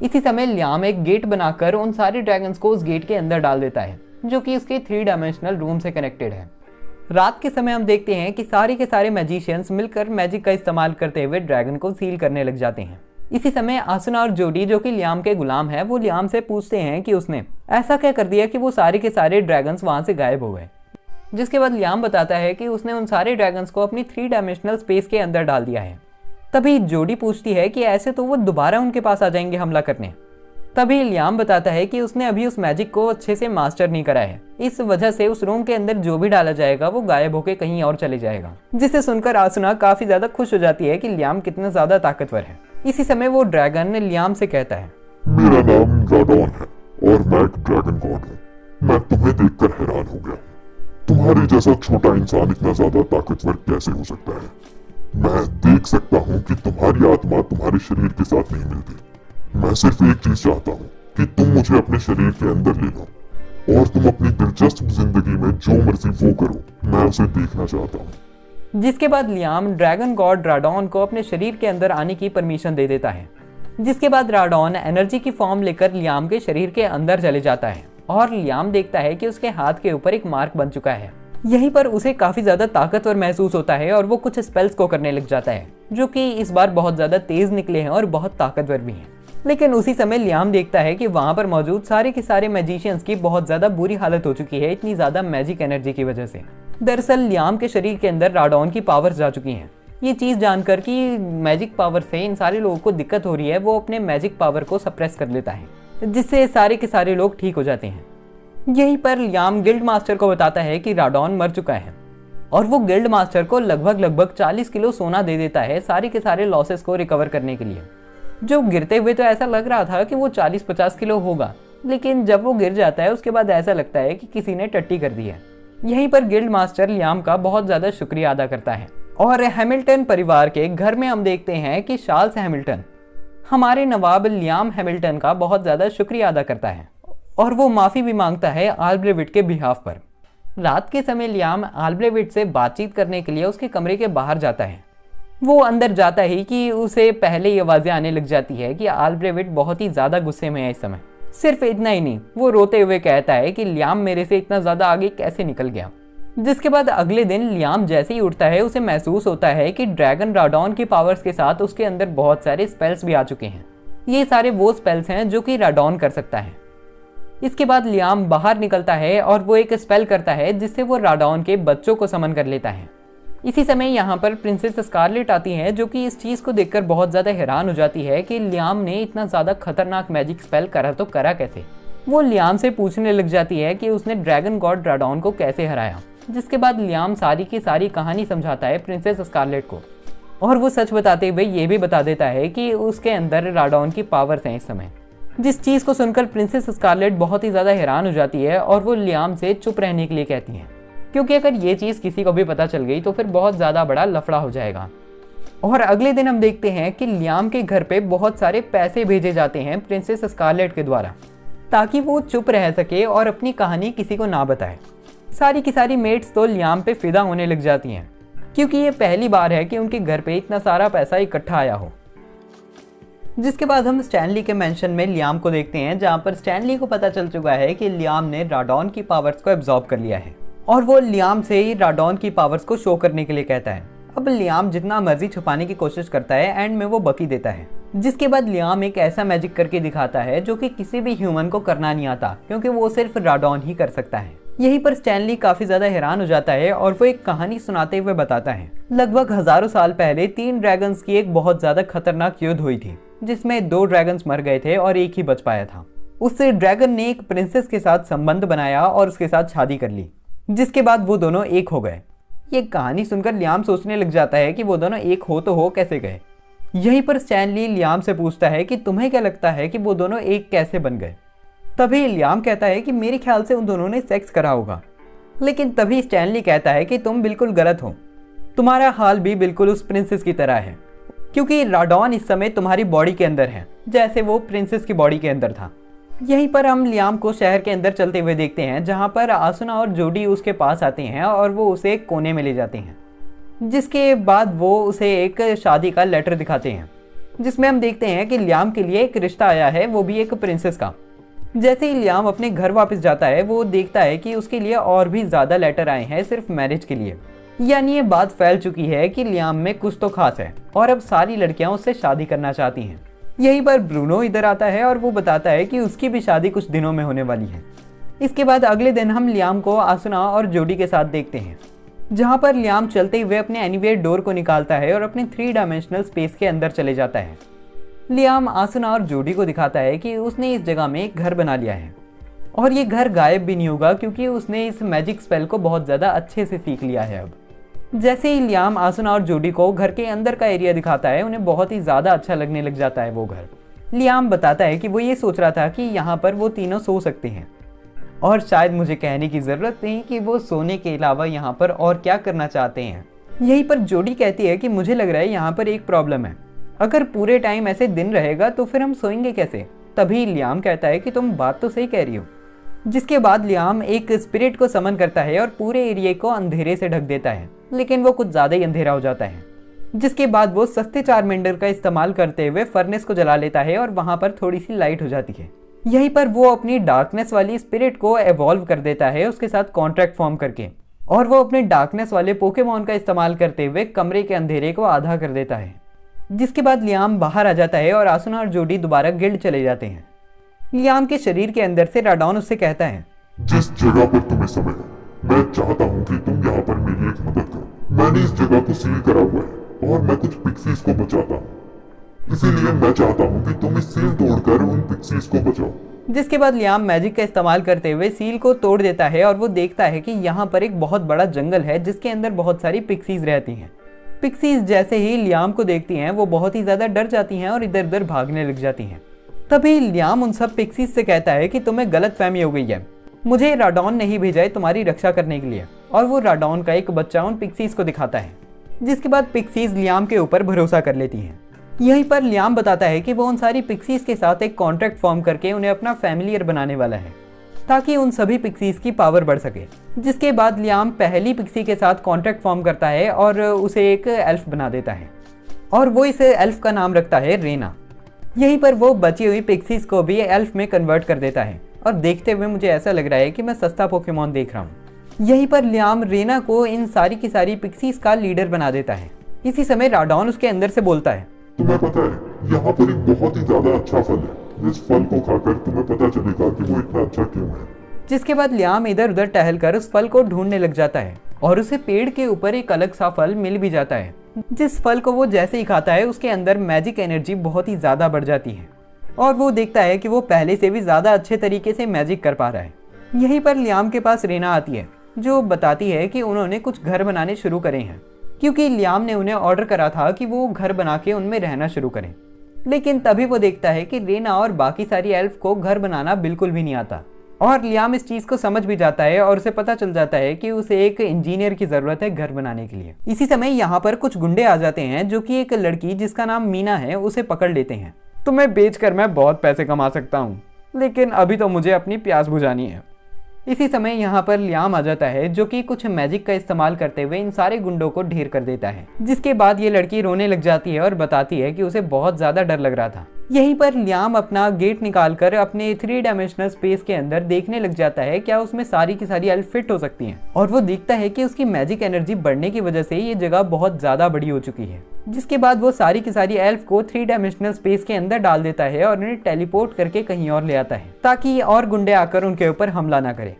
इसी समय लियाम एक गेट बनाकर उन सारे ड्रैगन्स को उस गेट के अंदर डाल देता है जो कि उसके 3 डायमेंशनल रूम से कनेक्टेड है। रात के समय हम देखते हैं कि सारे के सारे मैजिशियंस मिलकर मैजिक का इस्तेमाल करते हुए ड्रैगन को सील करने लग जाते हैं। इसी समय आसुना और जोडी जो कि लियाम के गुलाम है वो लियाम से पूछते हैं कि उसने ऐसा क्या कर दिया कि वो सारे के सारे ड्रैगन्स वहां से गायब हो गए। जिसके बाद लियाम बताता है कि उसने उन सारे ड्रैगन्स को अपनी 3 डायमेंशनल स्पेस के अंदर डाल दिया है। तभी जोडी पूछती है कि ऐसे तो वो दोबारा उनके पास आ जाएंगे हमला करने। तभी लियाम बताता है कि उसने अभी उस मैजिक को अच्छे से मास्टर नहीं करा है, इस वजह से उस रूम के अंदर जो भी डाला जाएगा वो गायब होकर कहीं और चले जाएगा। जिसे सुनकर आसुना काफी ज्यादा खुश हो जाती है कि लियाम कितना ज्यादा ताकतवर है। इसी समय वो ड्रैगन लियाम से कहता है, मेरा नाम राडॉन है और मैं एक ड्रैगन गॉड हूँ। मैं तुम्हें देखकर हैरान हो गया। तुम्हारे जैसा छोटा इंसान इतना ज्यादा ताकतवर कैसे हो सकता है? मैं देख सकता हूँ कि तुम्हारी आत्मा तुम्हारे शरीर के साथ नहीं मिलती। मैं सिर्फ एक चीज चाहता हूँ कि तुम मुझे अपने शरीर के अंदर ले लो और तुम अपनी दिलचस्प जिंदगी में जो मर्जी वो करो, मैं उसे देखना चाहता हूँ। जिसके बाद लियाम ड्रैगन गॉड राडॉन को अपने शरीर के अंदर आने की परमिशन दे देता है। जिसके बाद राडॉन एनर्जी की फॉर्म लेकर लियाम के शरीर के अंदर चले जाता है और लियाम देखता है कि उसके हाथ के ऊपर एक मार्क बन चुका है। यहीं पर उसे काफी ज्यादा ताकतवर महसूस होता है और वो कुछ स्पेल्स को करने लग जाता है जो कि इस बार बहुत ज्यादा तेज निकले हैं और बहुत ताकतवर भी हैं। लेकिन उसी समय लियाम देखता है कि वहां पर मौजूद सारे के सारे मैजिशियंस की बहुत ज्यादा बुरी हालत हो चुकी है इतनी ज्यादा मैजिक एनर्जी की वजह से। दरअसल लियाम के शरीर के अंदर राडॉन की पावर्स जा चुकी हैं। ये चीज जानकर कि मैजिक पावर से इन सारे लोगों को दिक्कत हो रही है, वो अपने मैजिक पावर को सप्रेस कर लेता है, जिससे सारे के सारे लोग ठीक हो जाते हैं। यहीं पर लियाम गिल्ड मास्टर को बताता है कि राडॉन मर चुका है और वो गिल्ड मास्टर को लगभग 40 किलो सोना दे देता है सारे के सारे लॉसेस को रिकवर करने के लिए। जो गिरते हुए तो ऐसा लग रहा था कि वो 40-50 किलो होगा, लेकिन जब वो गिर जाता है उसके बाद ऐसा लगता है कि किसी ने टट्टी कर दी है। यहीं पर गिल्ड मास्टर लियाम का बहुत ज्यादा शुक्रिया अदा करता है और हैमिल्टन परिवार के घर में हम देखते हैं कि चार्ल्स हैमिल्टन हमारे नवाब लियाम हैमिल्टन का बहुत ज्यादा शुक्रिया अदा करता है और वो माफी भी मांगता है आल्ब्रेविट के बिहाफ पर। रात के समय लियाम आल्ब्रेविट से बातचीत करने के लिए उसके कमरे के बाहर जाता है। वो अंदर जाता ही कि उसे पहले ही आवाजें आने लग जाती है कि आल्ब्रेविट बहुत ही ज्यादा गुस्से में है इस समय। सिर्फ इतना ही नहीं, वो रोते हुए कहता है कि लियाम मेरे से इतना ज्यादा आगे कैसे निकल गया। जिसके बाद अगले दिन लियाम जैसे ही उठता है उसे महसूस होता है कि ड्रैगन राडॉन की पावर्स के साथ उसके अंदर बहुत सारे स्पेल्स भी आ चुके हैं। ये सारे वो स्पेल्स हैं जो कि राडॉन कर सकता है। इसके बाद लियाम बाहर निकलता है और वो एक स्पेल करता है जिससे वो राडॉन के बच्चों को समन कर लेता है। इसी समय यहाँ पर प्रिंसेस स्कारलेट आती है, जो कि इस चीज़ को देखकर बहुत ज़्यादा हैरान हो जाती है कि लियाम ने इतना ज़्यादा खतरनाक मैजिक स्पेल करा तो करा कैसे। वो लियाम से पूछने लग जाती है कि उसने ड्रैगन गॉड राडॉन को कैसे हराया। जिसके बाद लियाम सारी की सारी कहानी समझाता है प्रिंसेस स्कारलेट को और वो सच बताते हुए ये भी बता देता है कि उसके अंदर राडॉन की पावर्स हैं इस समय। जिस चीज़ को सुनकर प्रिंसेस स्कारलेट बहुत ही ज़्यादा हैरान हो जाती है और वो लियाम से चुप रहने के लिए कहती हैं, क्योंकि अगर ये चीज़ किसी को भी पता चल गई तो फिर बहुत ज़्यादा बड़ा लफड़ा हो जाएगा। और अगले दिन हम देखते हैं कि लियाम के घर पे बहुत सारे पैसे भेजे जाते हैं प्रिंसेस स्कारलेट के द्वारा, ताकि वो चुप रह सके और अपनी कहानी किसी को ना बताए। सारी की सारी मेट्स तो लियाम पे फिदा होने लग जाती हैं, क्योंकि ये पहली बार है कि उनके घर पे इतना सारा पैसा इकट्ठा आया हो। जिसके बाद हम स्टैनली के मेंशन में लियाम को देखते हैं, जहाँ पर स्टैनली को पता चल चुका है कि लियाम ने राडॉन की पावर्स को एब्जॉर्ब कर लिया है और वो लियाम से ही राडॉन की पावर्स को शो करने के लिए कहता है। अब लियाम जितना मर्जी छुपाने की कोशिश करता है, एंड में वो बकी देता है। जिसके बाद लियाम एक ऐसा मैजिक करके दिखाता है जो कि किसी भी ह्यूमन को करना नहीं आता, क्योंकि वो सिर्फ राडॉन ही कर सकता है। यहीं पर स्टैनली काफी ज्यादा हैरान हो जाता है और वो एक कहानी सुनाते हुए बताता है, लगभग हजारों साल पहले 3 ड्रैगन्स की एक बहुत ज्यादा खतरनाक युद्ध हुई थी, जिसमें 2 ड्रैगन्स मर गए थे और एक ही बच पाया था। उससे ड्रैगन ने एक प्रिंसेस के साथ संबंध बनाया और उसके साथ शादी कर ली, जिसके बाद वो दोनों एक हो गए। ये कहानी सुनकर लियाम सोचने लग जाता है कि वो दोनों एक हो तो हो कैसे गए। यहीं पर स्टैनली लियाम से पूछता है कि तुम्हें क्या लगता है कि वो दोनों एक कैसे बन गए। तभी लियाम कहता है कि मेरे ख्याल से उन दोनों ने सेक्स करा होगा। लेकिन तभी स्टैनली कहता है कि तुम बिल्कुल गलत हो, तुम्हारा हाल भी बिल्कुल उस प्रिंसेस की तरह है, क्योंकि राडॉन इस समय तुम्हारी बॉडी के अंदर है, जैसे वो प्रिंसेस की बॉडी के अंदर था। यहीं पर हम लियाम को शहर के अंदर चलते हुए देखते हैं, जहां पर आसुना और जोडी उसके पास आते हैं और वो उसे एक कोने में ले जाते हैं। जिसके बाद वो उसे एक शादी का लेटर दिखाते हैं, जिसमें हम देखते हैं कि लियाम के लिए एक रिश्ता आया है, वो भी एक प्रिंसेस का। जैसे ही लियाम अपने घर वापस जाता है, वो देखता है कि उसके लिए और भी ज़्यादा लेटर आए हैं सिर्फ मैरिज के लिए। यानी ये बात फैल चुकी है कि लियाम में कुछ तो खास है और अब सारी लड़कियां उससे शादी करना चाहती हैं। यहीं पर ब्रूनो इधर आता है और वो बताता है कि उसकी भी शादी कुछ दिनों में होने वाली है। इसके बाद अगले दिन हम लियाम को आसुना और जोडी के साथ देखते हैं, जहाँ पर लियाम चलते हुए अपने एनीवेयर डोर को निकालता है और अपने 3 डायमेंशनल स्पेस के अंदर चले जाता है। लियाम आसुना और जोडी को दिखाता है कि उसने इस जगह में एक घर बना लिया है और ये घर गायब भी नहीं होगा, क्योंकि उसने इस मैजिक स्पेल को बहुत ज़्यादा अच्छे से सीख लिया है। अब जैसे ही लियाम आसुना और जोडी को घर के अंदर का एरिया दिखाता है, उन्हें बहुत ही ज़्यादा अच्छा लगने लग जाता है वो घर। लियाम बताता है कि वो ये सोच रहा था कि यहाँ पर वो तीनों सो सकते हैं, और शायद मुझे कहने की ज़रूरत नहीं कि वो सोने के अलावा यहाँ पर और क्या करना चाहते हैं। यहीं पर जोडी कहती है कि मुझे लग रहा है यहाँ पर एक प्रॉब्लम है, अगर पूरे टाइम ऐसे दिन रहेगा तो फिर हम सोएंगे कैसे। तभी लियाम कहता है कि तुम बात तो सही कह रही हो। जिसके बाद लियाम एक स्पिरिट को समन करता है और पूरे एरिया को अंधेरे से ढक देता है, लेकिन वो कुछ ज़्यादा ही अंधेरा हो जाता है। जिसके बाद वो सस्ते चारमेंडर का इस्तेमाल करते हुए फर्नेस को जला लेता है और वहाँ पर थोड़ी सी लाइट हो जाती है। यहीं पर वो अपनी डार्कनेस वाली स्पिरिट को एवॉल्व कर देता है उसके साथ कॉन्ट्रैक्ट फॉर्म करके, और वो अपने डार्कनेस वाले पोकेमॉन का इस्तेमाल करते हुए कमरे के अंधेरे को आधा कर देता है। जिसके बाद लियाम बाहर आ जाता है और आसुना और जोडी दोबारा गिल्ड चले जाते हैं। लियाम के शरीर के अंदर से राडॉन उससे कहता है, जिस जगह पर तुम्हें समय है, मैं चाहता हूँ कि तुम यहाँ पर मेरी एक मदद करो। मैंने इस जगह को सील करा हुआ है और मैं कुछ पिक्सीज को बचाता हूँ, इसीलिए मैं चाहता हूँ कि तुम इस सील तोड़कर उन पिक्सीज को बचाओ। जिसके बाद लियाम मैजिक का इस्तेमाल करते हुए सील को तोड़ देता है और वो देखता है कि यहाँ पर एक बहुत बड़ा जंगल है जिसके अंदर बहुत सारी पिक्सीज रहती हैं। पिक्सीज जैसे ही लियाम को देखती हैं वो बहुत ही ज़्यादा डर जाती हैं और इधर उधर भागने लग जाती हैं। तभी लियाम उन सब पिक्सीज से कहता है कि तुम्हें गलतफहमी हो गई है, मुझे राडॉन ने ही भेजा है तुम्हारी रक्षा करने के लिए। और वो राडॉन का एक बच्चा उन पिक्सीज को दिखाता है, जिसके बाद पिक्सीज लियाम के ऊपर भरोसा कर लेती हैं। यहीं पर लियाम बताता है कि वो उन सारी पिक्सीज के साथ एक कॉन्ट्रैक्ट फॉर्म करके उन्हें अपना फैमिलियर बनाने वाला है ताकि उन सभी पिक्सीज की पावर बढ़ सके। जिसके बाद लियाम पहली पिक्सी के साथ कॉन्ट्रैक्ट फॉर्म करता है और उसे एक एल्फ बना देता है और वो इस एल्फ का नाम रखता है रेना। यहीं पर वो बची हुई पिक्सीज को भी एल्फ में कन्वर्ट कर देता है और देखते हुए मुझे ऐसा लग रहा है कि मैं सस्ता पोकेमॉन देख रहा हूँ। यहीं पर लियाम रेना को इन सारी की सारी पिक्सीज का लीडर बना देता है। इसी समय राडॉन उसके अंदर से बोलता है, तुम्हें पता है यहाँ पर एक बहुत ही ज्यादा अच्छा फल है, इस फल को खाकर तुम्हें पता चलेगा कि वो इतना अच्छा क्यों है। जिसके बाद लियाम इधर उधर टहलकर उस फल को ढूंढने लग जाता है और उसे पेड़ के ऊपर एक अलग सा फल मिल भी जाता है। जिस फल को वो जैसे ही खाता है उसके अंदर मैजिक एनर्जी बहुत ही ज्यादा बढ़ जाती है और वो देखता है कि वो पहले से भी ज्यादा अच्छे तरीके से मैजिक कर पा रहा है। यहीं पर लियाम के पास रेना आती है जो बताती है कि उन्होंने कुछ घर बनाने शुरू करे हैं क्योंकि लियाम ने उन्हें ऑर्डर करा था कि वो घर बना के उनमें रहना शुरू करें। लेकिन तभी वो देखता है कि रेना और बाकी सारी एल्फ को घर बनाना बिल्कुल भी नहीं आता और लियाम इस चीज़ को समझ भी जाता है और उसे पता चल जाता है कि उसे एक इंजीनियर की ज़रूरत है घर बनाने के लिए। इसी समय यहाँ पर कुछ गुंडे आ जाते हैं जो कि एक लड़की जिसका नाम मीना है उसे पकड़ लेते हैं। तुम्हें बेचकर मैं बहुत पैसे कमा सकता हूँ, लेकिन अभी तो मुझे अपनी प्यास बुझानी है। इसी समय यहाँ पर लियाम आ जाता है जो कि कुछ मैजिक का इस्तेमाल करते हुए इन सारे गुंडों को ढेर कर देता है। जिसके बाद ये लड़की रोने लग जाती है और बताती है कि उसे बहुत ज़्यादा डर लग रहा था। यहीं पर लियाम अपना गेट निकालकर अपने 3 डायमेंशनल स्पेस के अंदर देखने लग जाता है क्या उसमें सारी की सारी एल्फ फिट हो सकती हैं और वो देखता है कि उसकी मैजिक एनर्जी बढ़ने की वजह से ये जगह बहुत ज़्यादा बड़ी हो चुकी है। जिसके बाद वो सारी की सारी एल्फ को 3 डायमेंशनल स्पेस के अंदर डाल देता है और उन्हें टेलीपोर्ट करके कहीं और ले आता है ताकि और गुंडे आकर उनके ऊपर हमला ना करें।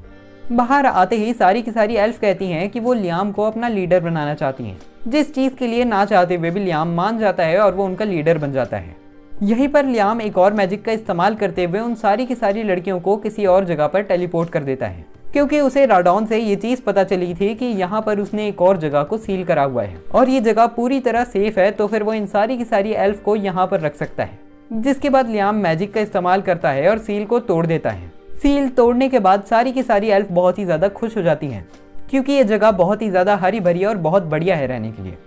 बाहर आते ही सारी की सारी एल्फ कहती हैं कि वो लियाम को अपना लीडर बनाना चाहती हैं, जिस चीज़ के लिए ना चाहते हुए भी लियाम मान जाता है और वो उनका लीडर बन जाता है। यहीं पर लियाम एक और मैजिक का इस्तेमाल करते हुए उन सारी की सारी लड़कियों को किसी और जगह पर टेलीपोर्ट कर देता है क्योंकि उसे राडॉन से ये चीज़ पता चली थी कि यहाँ पर उसने एक और जगह को सील करा हुआ है और ये जगह पूरी तरह सेफ है, तो फिर वो इन सारी की सारी एल्फ को यहाँ पर रख सकता है। जिसके बाद लियाम मैजिक का इस्तेमाल करता है और सील को तोड़ देता है। सील तोड़ने के बाद सारी की सारी एल्फ बहुत ही ज़्यादा खुश हो जाती हैं क्योंकि ये जगह बहुत ही ज़्यादा हरी भरी और बहुत बढ़िया है रहने के लिए।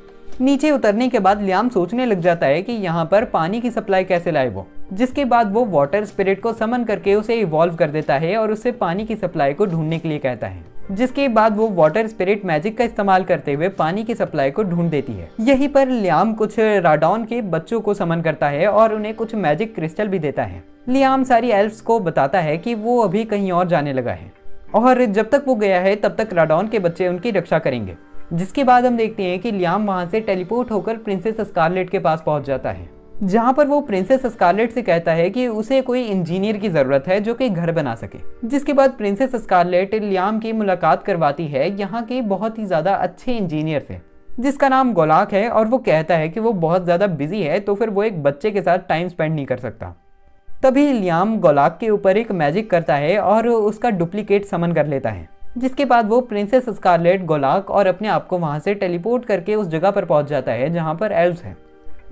नीचे उतरने के बाद लियाम सोचने लग जाता है कि यहाँ पर पानी की सप्लाई कैसे लाए वो। जिसके बाद वो वाटर स्पिरिट को समन करके उसे इवॉल्व कर देता है और उससे पानी की सप्लाई को ढूंढने के लिए कहता है। जिसके बाद वो वाटर स्पिरिट मैजिक का इस्तेमाल करते हुए पानी की सप्लाई को ढूंढ देती है। यहीं पर लियाम कुछ राडॉन के बच्चों को समन करता है और उन्हें कुछ मैजिक क्रिस्टल भी देता है। लियाम सारी एल्फ्स को बताता है कि वो अभी कहीं और जाने लगा है और जब तक वो गया है तब तक राडॉन के बच्चे उनकी रक्षा करेंगे। जिसके बाद हम देखते हैं कि लियाम वहां से टेलीपोर्ट होकर प्रिंसेस स्कारलेट के पास पहुंच जाता है, जहां पर वो प्रिंसेस स्कारलेट से कहता है कि उसे कोई इंजीनियर की जरूरत है जो कि घर बना सके। जिसके बाद प्रिंसेस स्कारलेट लियाम की मुलाकात करवाती है यहाँ के बहुत ही ज्यादा अच्छे इंजीनियर से जिसका नाम गोलाक है और वो कहता है कि वो बहुत ज्यादा बिजी है तो फिर वो एक बच्चे के साथ टाइम स्पेंड नहीं कर सकता। तभी लियाम गोलाक के ऊपर एक मैजिक करता है और उसका डुप्लीकेट समन कर लेता है। जिसके बाद वो प्रिंसेस स्कारलेट, गोलाक और अपने आप को वहां से टेलीपोर्ट करके उस जगह पर पहुंच जाता है जहां पर एल्व्स हैं।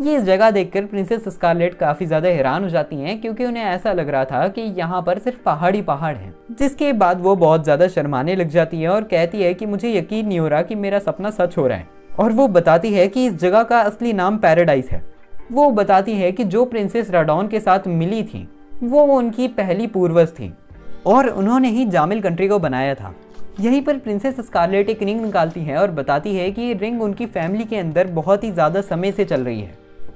ये जगह देखकर प्रिंसेस स्कारलेट काफी ज्यादा हैरान हो जाती हैं क्योंकि उन्हें ऐसा लग रहा था कि यहाँ पर सिर्फ पहाड़ ही पहाड़ हैं। जिसके बाद वो बहुत ज्यादा शर्माने लग जाती है और कहती है कि मुझे यकीन नहीं हो रहा कि मेरा सपना सच हो रहा है। और वो बताती है कि इस जगह का असली नाम पैराडाइज है। वो बताती है कि जो प्रिंसेस राडॉन के साथ मिली थी वो उनकी पहली पूर्वज थी और उन्होंने ही जामिल कंट्री को बनाया था। यहीं पर प्रिंसेस स्कारलेट एक रिंग निकालती है और बताती है कि ये रिंग उनकी फैमिली के अंदर बहुत ही ज़्यादा समय से चल रही है।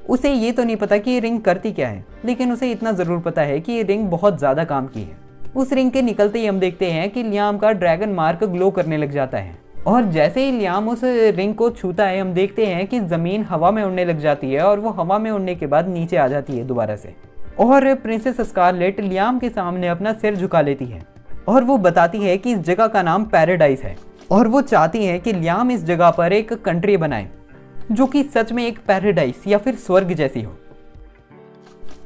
उसे ये तो नहीं पता कि ये रिंग करती क्या है, लेकिन उसे इतना ज़रूर पता है कि ये रिंग बहुत ज़्यादा काम की है। उस रिंग के निकलते ही हम देखते हैं कि लियाम का ड्रैगन मार्क ग्लो करने लग जाता है। और जैसे ही लियाम उस रिंग को छूता है, हम देखते हैं कि ज़मीन हवा में उड़ने लग जाती है और वो हवा में उड़ने के बाद नीचे आ जाती है दोबारा से। और प्रिंसेस स्कारलेट लियाम के सामने अपना सिर झुका लेती है और वो बताती है कि इस जगह का नाम पैराडाइज है और वो चाहती है कि लियाम इस जगह पर एक कंट्री बनाए जो कि सच में एक पैराडाइज या फिर स्वर्ग जैसी हो।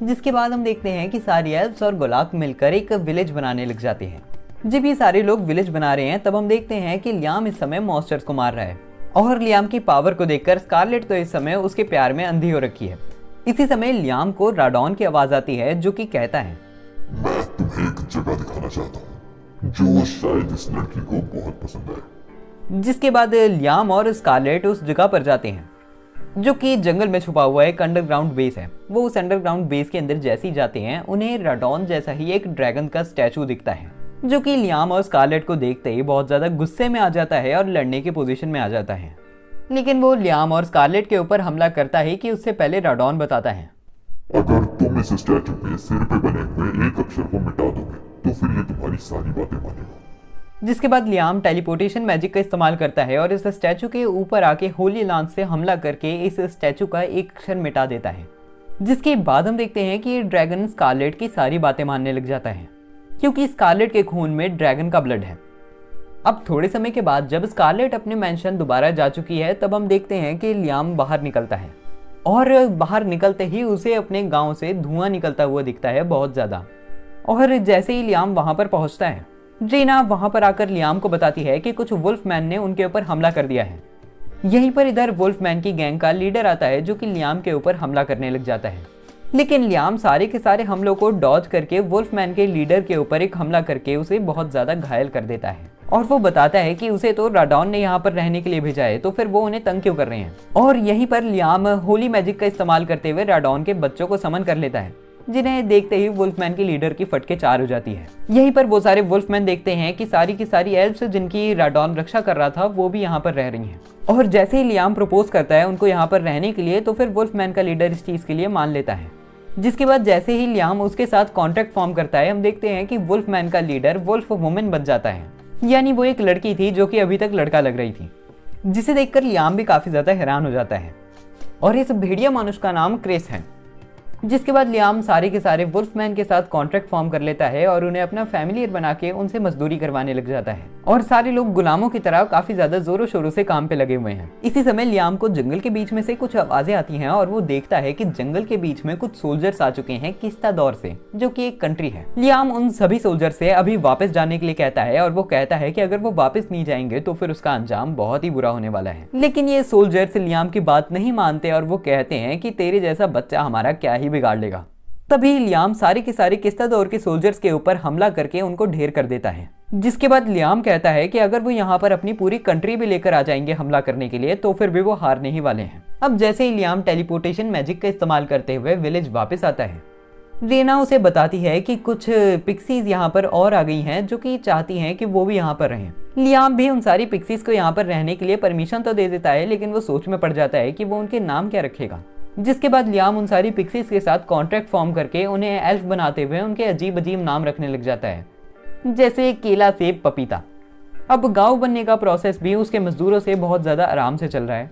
जिसके बाद हम देखते हैं कि सारी एल्फ्स और गोलाक मिलकर एक विलेज बनाने लग जाते हैं। जब ये सारे लोग विलेज बना रहे हैं तब हम देखते हैं कि लियाम इस समय मॉन्स्टर्स को मार रहा है और लियाम की पावर को देखकर स्कारलेट तो इस समय उसके प्यार में अंधी हो रखी है। इसी समय लियाम को राडॉन की आवाज आती है जो कि कहता है, मैं तुम्हें एक जगह दिखाना चाहता हूँ जो शायद इस लड़की को बहुत पसंद है। जिसके बाद लियाम और स्कारलेट उस जगह पर जाते हैं जो कि जंगल में छुपा हुआ एक अंडरग्राउंड बेस है। वो उस अंडरग्राउंड बेस के अंदर जैसे ही जाते हैं उन्हें राडॉन जैसा ही एक ड्रैगन का स्टैचू दिखता है जो कि लियाम और स्कारलेट को देखते ही बहुत ज़्यादा गुस्से में आ जाता है और लड़ने की पोजीशन में आ जाता है। लेकिन वो लियाम और स्कारलेट के ऊपर हमला करता है कि उससे पहले राडॉन बताता है, अगर तुम इस स्टैचू पे सिर पे बने हुए एक अक्षर को मिटा दोगे तो फिर ये तुम्हारी सारी बातें मानेगा। जिसके बाद लियाम टेलीपोर्टेशन मैजिक का इस्तेमाल करता है और इस स्टैचू के ऊपर आके होली लांस से हमला करके इस स्टैचू का एक अक्षर मिटा देता है। जिसके बाद हम देखते हैं कि ये ड्रैगन स्कारलेट की सारी बातें मानने लग जाता है क्योंकि स्कारलेट के खून में ड्रैगन का ब्लड है। अब थोड़े समय के बाद जब स्कारलेट अपने मैंशन दोबारा जा चुकी है तब हम देखते हैं कि लियाम बाहर निकलता है और बाहर निकलते ही उसे अपने गांव से धुआं निकलता हुआ दिखता है बहुत ज़्यादा। और जैसे ही लियाम वहां पर पहुंचता है, ड्रीना वहां पर आकर लियाम को बताती है कि कुछ वुल्फमैन ने उनके ऊपर हमला कर दिया है। यहीं पर इधर वुल्फमैन की गैंग का लीडर आता है जो कि लियाम के ऊपर हमला करने लग जाता है। लेकिन लियाम सारे के सारे हमलों को डॉज करके वुल्फमैन के लीडर के ऊपर एक हमला करके उसे बहुत ज़्यादा घायल कर देता है और वो बताता है कि उसे तो राडॉन ने यहाँ पर रहने के लिए भेजा है तो फिर वो उन्हें तंग क्यों कर रहे हैं। और यहीं पर लियाम होली मैजिक का इस्तेमाल करते हुए राडॉन के बच्चों को समन कर लेता है जिन्हें देखते ही वुल्फमैन की लीडर की फटके चार हो जाती है। यहीं पर वो सारे वुल्फमैन देखते हैं कि सारी की सारी एल्फ्स जिनकी राडॉन रक्षा कर रहा था वो भी यहाँ पर रह रही हैं। और जैसे ही लियाम प्रपोज करता है उनको यहाँ पर रहने के लिए तो फिर वुल्फमैन का लीडर इस चीज़ के लिए मान लेता है। जिसके बाद जैसे ही लियाम उसके साथ कॉन्ट्रैक्ट फॉर्म करता है हम देखते हैं कि वुल्फमैन का लीडर वुल्फ वुमेन बन जाता है, यानी वो एक लड़की थी जो कि अभी तक लड़का लग रही थी। जिसे देखकर लियाम भी काफ़ी ज़्यादा हैरान हो जाता है और इस भेड़िया मनुष्य का नाम क्रिस है। जिसके बाद लियाम सारे के सारे वुल्फमैन के साथ कॉन्ट्रैक्ट फॉर्म कर लेता है और उन्हें अपना फैमिलियर बना के उनसे मजदूरी करवाने लग जाता है और सारे लोग गुलामों की तरह काफी ज्यादा जोरों शोरों से काम पे लगे हुए हैं। इसी समय लियाम को जंगल के बीच में से कुछ आवाजें आती हैं और वो देखता है कि जंगल के बीच में कुछ सोल्जर्स आ चुके हैं किस्ता दौर से, जो कि एक कंट्री है। लियाम उन सभी सोल्जर से अभी वापस जाने के लिए कहता है और वो कहता है कि अगर वो वापस नहीं जाएंगे तो फिर उसका अंजाम बहुत ही बुरा होने वाला है। लेकिन ये सोल्जर्स लियाम की बात नहीं मानते और वो कहते हैं कि तेरे जैसा बच्चा हमारा क्या ही बिगाड़ लेगा। तभी लियाम सारे के सारे किस्ता दौर के सोल्जर्स के ऊपर हमला करके उनको ढेर कर देता है। जिसके बाद लियाम कहता है कि अगर वो यहाँ पर अपनी पूरी कंट्री भी लेकर आ जाएंगे हमला करने के लिए तो फिर भी वो हारने ही वाले हैं। अब जैसे ही लियाम टेलीपोर्टेशन मैजिक का इस्तेमाल करते हुए विलेज वापस आता है, रीना उसे बताती है कि कुछ पिक्सीज यहाँ पर और आ गई हैं जो कि चाहती हैं कि वो भी यहाँ पर रहें। लियाम भी उन सारी पिक्सीज को यहाँ पर रहने के लिए परमिशन तो दे देता है, लेकिन वो सोच में पड़ जाता है कि वो उनके नाम क्या रखेगा। जिसके बाद लियाम उन सारी पिक्सीज के साथ कॉन्ट्रैक्ट फॉर्म करके उन्हें एल्फ बनाते हुए उनके अजीब अजीब नाम रखने लग जाता है, जैसे केला, सेब, पपीता। अब गांव बनने का प्रोसेस भी उसके मजदूरों से बहुत ज़्यादा आराम से चल रहा है।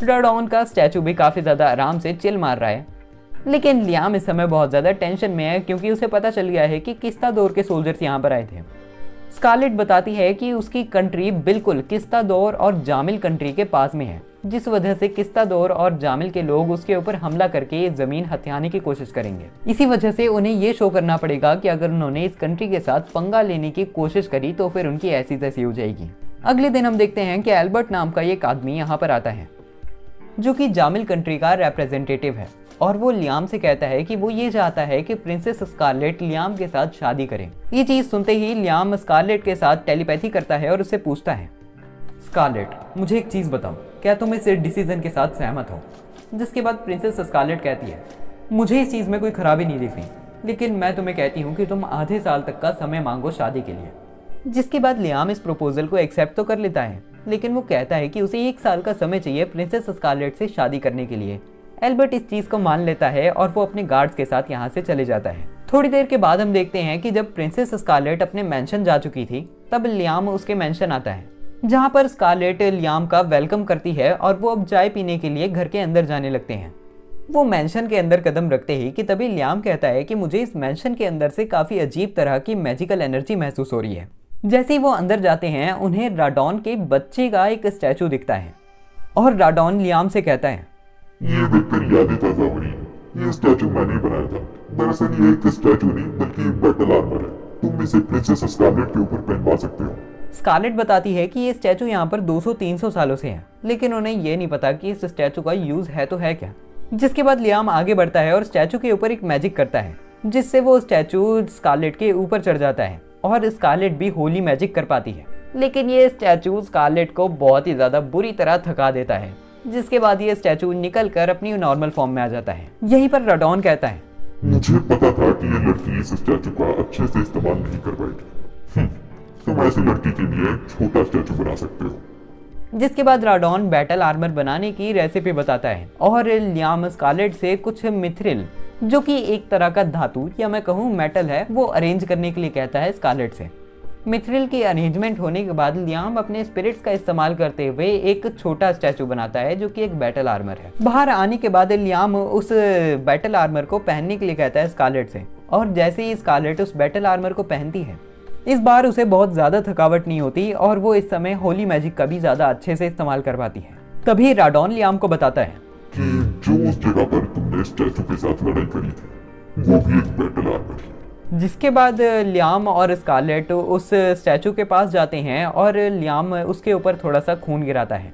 राडॉन का स्टैचू भी काफ़ी ज़्यादा आराम से चिल मार रहा है। लेकिन लियाम इस समय बहुत ज़्यादा टेंशन में है क्योंकि उसे पता चल गया है कि किस्ता दौर के सोल्जर्स यहाँ पर आए थे। स्कारलेट बताती है कि उसकी कंट्री बिल्कुल किस्ता दौर और जामिल कंट्री के पास में है, जिस वजह से किस्ता दौर और जामिल के लोग उसके ऊपर हमला करके ये जमीन हथियाने की कोशिश करेंगे। इसी वजह से उन्हें ये शो करना पड़ेगा कि अगर उन्होंने इस कंट्री के साथ पंगा लेने की कोशिश करी तो फिर उनकी ऐसी तैसी हो जाएगी। अगले दिन हम देखते हैं कि एल्बर्ट नाम का एक आदमी यहाँ पर आता है जो कि जामिल कंट्री का रिप्रेजेंटेटिव है और वो लियाम से कहता है कि वो ये चाहता है कि प्रिंसेस स्कारलेट लियाम के साथ शादी करे। ये चीज़ सुनते ही लियाम स्कारलेट के साथ टेलीपैथी करता है और उससे पूछता है, स्कारलेट मुझे एक चीज़ बताओ, क्या तुम इस डिसीजन के साथ सहमत हो? जिसके बाद प्रिंसेस स्कारलेट कहती है, मुझे इस चीज़ में कोई खराबी नहीं दिख रही, लेकिन मैं तुम्हें कहती हूँ कि तुम आधे साल तक का समय मांगो शादी के लिए। जिसके बाद लियाम इस प्रपोजल को एक्सेप्ट तो कर लेता है, लेकिन वो कहता है कि उसे 1 साल का समय चाहिए प्रिंसेस स्कारलेट से शादी करने के लिए। एल्बर्ट इस चीज़ को मान लेता है और वो अपने गार्ड्स के साथ यहाँ से चले जाता है। थोड़ी देर के बाद हम देखते हैं कि जब प्रिंसेस स्कारलेट अपने मेंशन जा चुकी थी तब लियाम उसके मेंशन आता है जहाँ पर स्कारलेट लियाम का वेलकम करती है और वो अब चाय पीने के लिए घर के अंदर जाने लगते हैं। वो मैंशन के अंदर कदम रखते ही कि तभी लियाम कहता है कि मुझे इस मैंशन के अंदर से काफ़ी अजीब तरह की मैजिकल एनर्जी महसूस हो रही है। जैसे ही वो अंदर जाते हैं उन्हें राडॉन के बच्चे का एक स्टैचू दिखता है और राडॉन लियाम से कहता है, ये देखकर यादें ताजा हो रही है। ये स्टैचू मैंने बनाया था। दरअसल ये एक स्टैचू नहीं बल्कि बैटल आर्मर है। तुम इसे प्रिंसेस स्कारलेट के ऊपर पहनवा सकते हो। स्कारलेट बताती है कि ये स्टैचू यहाँ पर 200-300 सालों से है, लेकिन उन्हें ये नहीं पता कि इस स्टैचू का यूज है तो है क्या। जिसके बाद लियाम आगे बढ़ता है और स्टैचू के ऊपर एक मैजिक करता है, जिससे वो स्टैचू स्कारलेट के ऊपर चढ़ जाता है और स्कारलेट भी होली मैजिक कर पाती है। लेकिन ये स्टैचू स्कारलेट को बहुत ही ज्यादा बुरी तरह थका देता है, जिसके बाद ये स्टैचू निकल कर अपनी नॉर्मल फॉर्म में आ जाता है। यहीं पर राडॉन कहता है, मुझे पता था कि ये लड़की इस स्टैचू का अच्छे से इस्तेमाल नहीं कर पाएगी। तुम ऐसी लड़की के लिए एक छोटा स्टैचू बना सकते हो। जिसके बाद राडॉन बैटल आर्मर बनाने की रेसिपी बताता है और लियाम स्कारलेट से कुछ मिथ्रिल, जो कि एक तरह का धातु या मैं कहूँ मेटल है, वो अरेंज करने के लिए कहता है स्कारलेट से। मिथ्रिल की अरेंजमेंट होने के बाद लियाम अपने स्पिरिट्स का इस्तेमाल करते हुए एक छोटा स्टैचू बनाता है जो कि एक बैटल आर्मर है। बाहर आने के बाद लियाम उस बैटल आर्मर को पहनने के लिए कहता है स्कारलेट से, और जैसे ही स्कारलेट उस बैटल आर्मर को पहनती है, इस बार उसे बहुत ज्यादा थकावट नहीं होती और वो इस समय होली मैजिक का भी ज्यादा अच्छे से इस्तेमाल कर पाती है। तभी राडॉन लियाम को बताता है कि जो उस जगह पर तुमने स्टैचू के साथ लड़ाई करी थी वो भी एक बैटल आर्मर है। जिसके बाद लियाम और स्कारलेट उस स्टैचू के पास जाते हैं और लियाम उसके ऊपर थोड़ा सा खून गिराता है,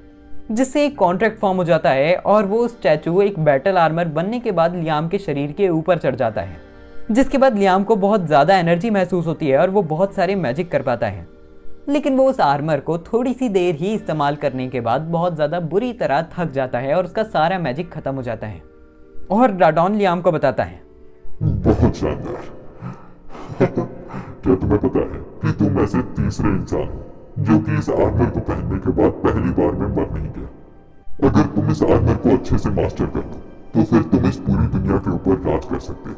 जिससे एक कॉन्ट्रैक्ट फॉर्म हो जाता है और वो स्टैचू एक बैटल आर्मर बनने के बाद लियाम के शरीर के ऊपर चढ़ जाता है। जिसके बाद लियाम को बहुत ज़्यादा एनर्जी महसूस होती है और वो बहुत सारे मैजिक कर पाता है। लेकिन वो उस आर्मर को थोड़ी सी देर ही इस्तेमाल करने के बाद बहुत ज़्यादा बुरी तरह थक जाता है और उसका सारा मैजिक खत्म हो जाता है। और राडॉन लियाम को बताता है, बहुत शानदार। क्या तुम्हें पता है कि तुम ऐसे तीसरे इंसान हो जो कि इस आर्मर को पहनने के बाद पहली बार में मर नहीं गया। अगर तुम इस आर्मर को अच्छे से मास्टर कर लो तो फिर तुम इस पूरी दुनिया के ऊपर राज कर सकते हो।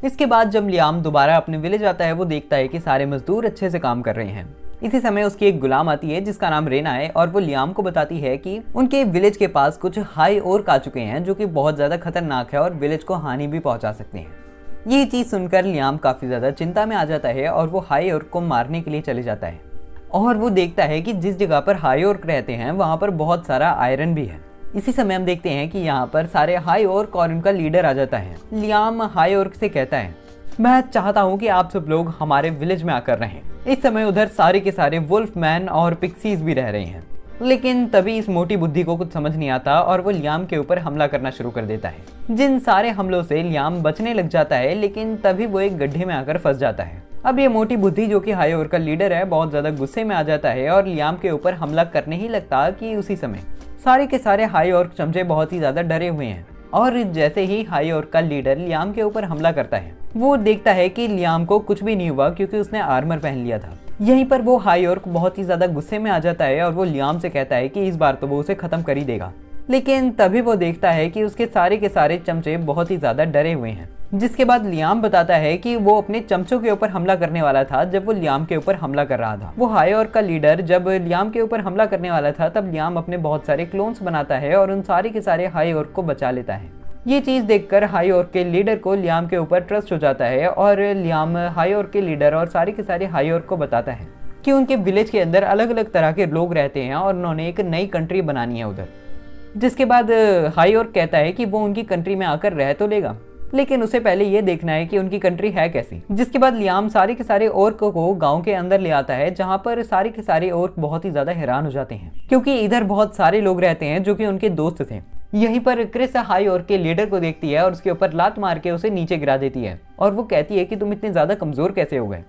इसके बाद जब लियाम दोबारा अपने विलेज आता है, वो देखता है कि सारे मजदूर अच्छे से काम कर रहे हैं। इसी समय उसकी एक गुलाम आती है जिसका नाम रेना है और वो लियाम को बताती है कि उनके विलेज के पास कुछ हाई ओर्क आ चुके हैं जो कि बहुत ज़्यादा खतरनाक है और विलेज को हानि भी पहुंचा सकते हैं। ये चीज़ सुनकर लियाम काफ़ी ज़्यादा चिंता में आ जाता है और वो हाई ओर्क को मारने के लिए चले जाता है। और वो देखता है कि जिस जगह पर हाई ओर्क रहते हैं वहाँ पर बहुत सारा आयरन भी है। इसी समय हम देखते हैं कि यहाँ पर सारे हाई ओर्क और उनका लीडर आ जाता है। लियाम हाई ओर्क से कहता है, मैं चाहता हूँ कि आप सब लोग हमारे विलेज में आकर रहें। इस समय उधर सारे के सारे वुल्फ मैन और पिक्सीज भी रह रहे हैं। लेकिन तभी इस मोटी बुद्धि को कुछ समझ नहीं आता और वो लियाम के ऊपर हमला करना शुरू कर देता है। जिन सारे हमलों से लियाम बचने लग जाता है, लेकिन तभी वो एक गड्ढे में आकर फंस जाता है। अब ये मोटी बुद्धि जो कि हाई ओर्क का लीडर है बहुत ज्यादा गुस्से में आ जाता है और लियाम के ऊपर हमला करने ही लगता कि उसी समय सारे के सारे हाई ओर्क चमचे बहुत ही ज्यादा डरे हुए हैं। और जैसे ही हाई ओर्क का लीडर लियाम के ऊपर हमला करता है, वो देखता है कि लियाम को कुछ भी नहीं हुआ क्योंकि उसने आर्मर पहन लिया था। यहीं पर वो हाई ओर्क बहुत ही ज्यादा गुस्से में आ जाता है और वो लियाम से कहता है कि इस बार तो वो उसे खत्म कर ही देगा। लेकिन तभी वो देखता है कि उसके सारे के सारे चमचे बहुत ही ज्यादा डरे हुए हैं। जिसके बाद लियाम बताता है कि वो अपने चमचों के ऊपर हमला करने वाला था जब वो लियाम के ऊपर हमला कर रहा था। वो हाई ओर्क का लीडर जब लियाम के ऊपर हमला करने वाला था तब लियाम अपने बहुत सारे क्लोन्स बनाता है और उन सारे के सारे हाई ओर्क को बचा लेता है। ये चीज देखकर हाई ओर्क के लीडर को लियाम के ऊपर ट्रस्ट हो जाता है और लियाम हाई ओर्क के लीडर और सारे के सारे हाई ओर्क को बताता है कि उनके विलेज के अंदर अलग अलग तरह के लोग रहते हैं और उन्होंने एक नई कंट्री बनानी है उधर। जिसके बाद हाई ओर्क कहता है कि वो उनकी कंट्री में आकर रह तो लेगा, लेकिन उसे पहले ये देखना है कि उनकी कंट्री है कैसी। जिसके बाद लियाम सारे के सारे ओर्क को गांव के अंदर ले आता है जहां पर सारे के सारे ओर्क बहुत ही ज्यादा हैरान हो जाते हैं क्योंकि इधर बहुत सारे लोग रहते हैं जो कि उनके दोस्त थे। यहीं पर क्रिस हाई ओर्क के लीडर को देखती है और उसके ऊपर लात मार के उसे नीचे गिरा देती है और वो कहती है कि तुम इतने ज्यादा कमजोर कैसे हो गए।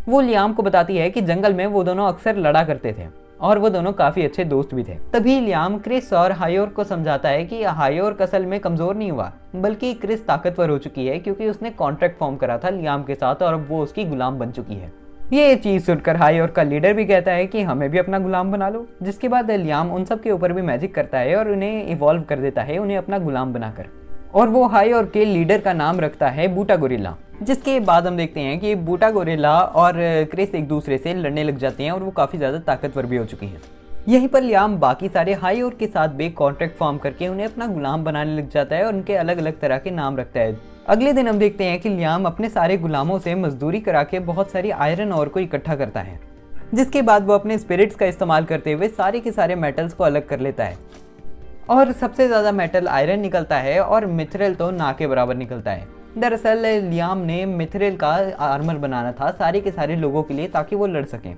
वो लियाम को बताती है कि जंगल में वो दोनों अक्सर लड़ा करते थे और वो दोनों काफी अच्छे दोस्त भी थे। तभी लियाम क्रिस और हाई ओर्क को समझाता है कि हाई ओर्क असल में कमजोर नहीं हुआ बल्कि क्रिस ताकतवर हो चुकी है क्योंकि उसने कॉन्ट्रैक्ट फॉर्म करा था लियाम के साथ और अब वो उसकी गुलाम बन चुकी है। ये चीज सुनकर हाई ओर्क का लीडर भी कहता है कि हमें भी अपना गुलाम बना लो। जिसके बाद लियाम उन सब के ऊपर भी मैजिक करता है और उन्हें इवॉल्व कर देता है, उन्हें अपना गुलाम बनाकर। और वो हाइओर के लीडर का नाम रखता है बूटा गोरिल्ला। जिसके बाद हम देखते हैं कि बूटा गोरिल्ला और क्रिस एक दूसरे से लड़ने लग जाते हैं और वो काफ़ी ज़्यादा ताकतवर भी हो चुकी हैं। यहीं पर लियाम बाकी सारे हाइओर के साथ भी कॉन्ट्रैक्ट फॉर्म करके उन्हें अपना गुलाम बनाने लग जाता है और उनके अलग अलग तरह के नाम रखता है। अगले दिन हम देखते हैं कि लियाम अपने सारे गुलामों से मजदूरी करा के बहुत सारी आयरन और को इकट्ठा करता है, जिसके बाद वो अपने स्पिरिट्स का इस्तेमाल करते हुए सारे के सारे मेटल्स को अलग कर लेता है और सबसे ज़्यादा मेटल आयरन निकलता है और मिथरेल तो ना के बराबर निकलता है। दरअसल लियाम ने मिथरेल का आर्मर बनाना था सारे के सारे लोगों के लिए ताकि वो लड़ सकें।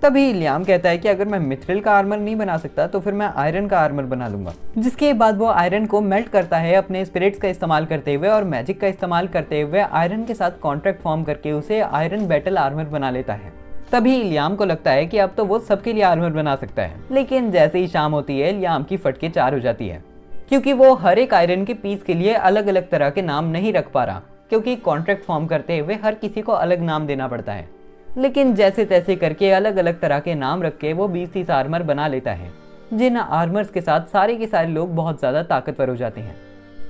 तभी लियाम कहता है कि अगर मैं मिथरेल का आर्मर नहीं बना सकता तो फिर मैं आयरन का आर्मर बना लूंगा। जिसके बाद वो आयरन को मेल्ट करता है अपने स्पिरिट्स का इस्तेमाल करते हुए और मैजिक का इस्तेमाल करते हुए आयरन के साथ कॉन्ट्रैक्ट फॉर्म करके उसे आयरन बैटल आर्मर बना लेता है। तभी लियाम को लगता है कि अब तो वो सबके लिए आर्मर बना सकता है, लेकिन जैसे ही शाम होती है लियाम की फटके 4 हो जाती है, क्योंकि वो हर एक आयरन के पीस के लिए अलग अलग तरह के नाम नहीं रख पा रहा, क्योंकि कॉन्ट्रैक्ट फॉर्म करते हुए हर किसी को अलग नाम देना पड़ता है। लेकिन जैसे तैसे करके अलग अलग तरह के नाम रख के वो 20-30 आर्मर बना लेता है, जिन आर्मर्स के साथ सारे के सारे लोग बहुत ज़्यादा ताकतवर हो जाते हैं।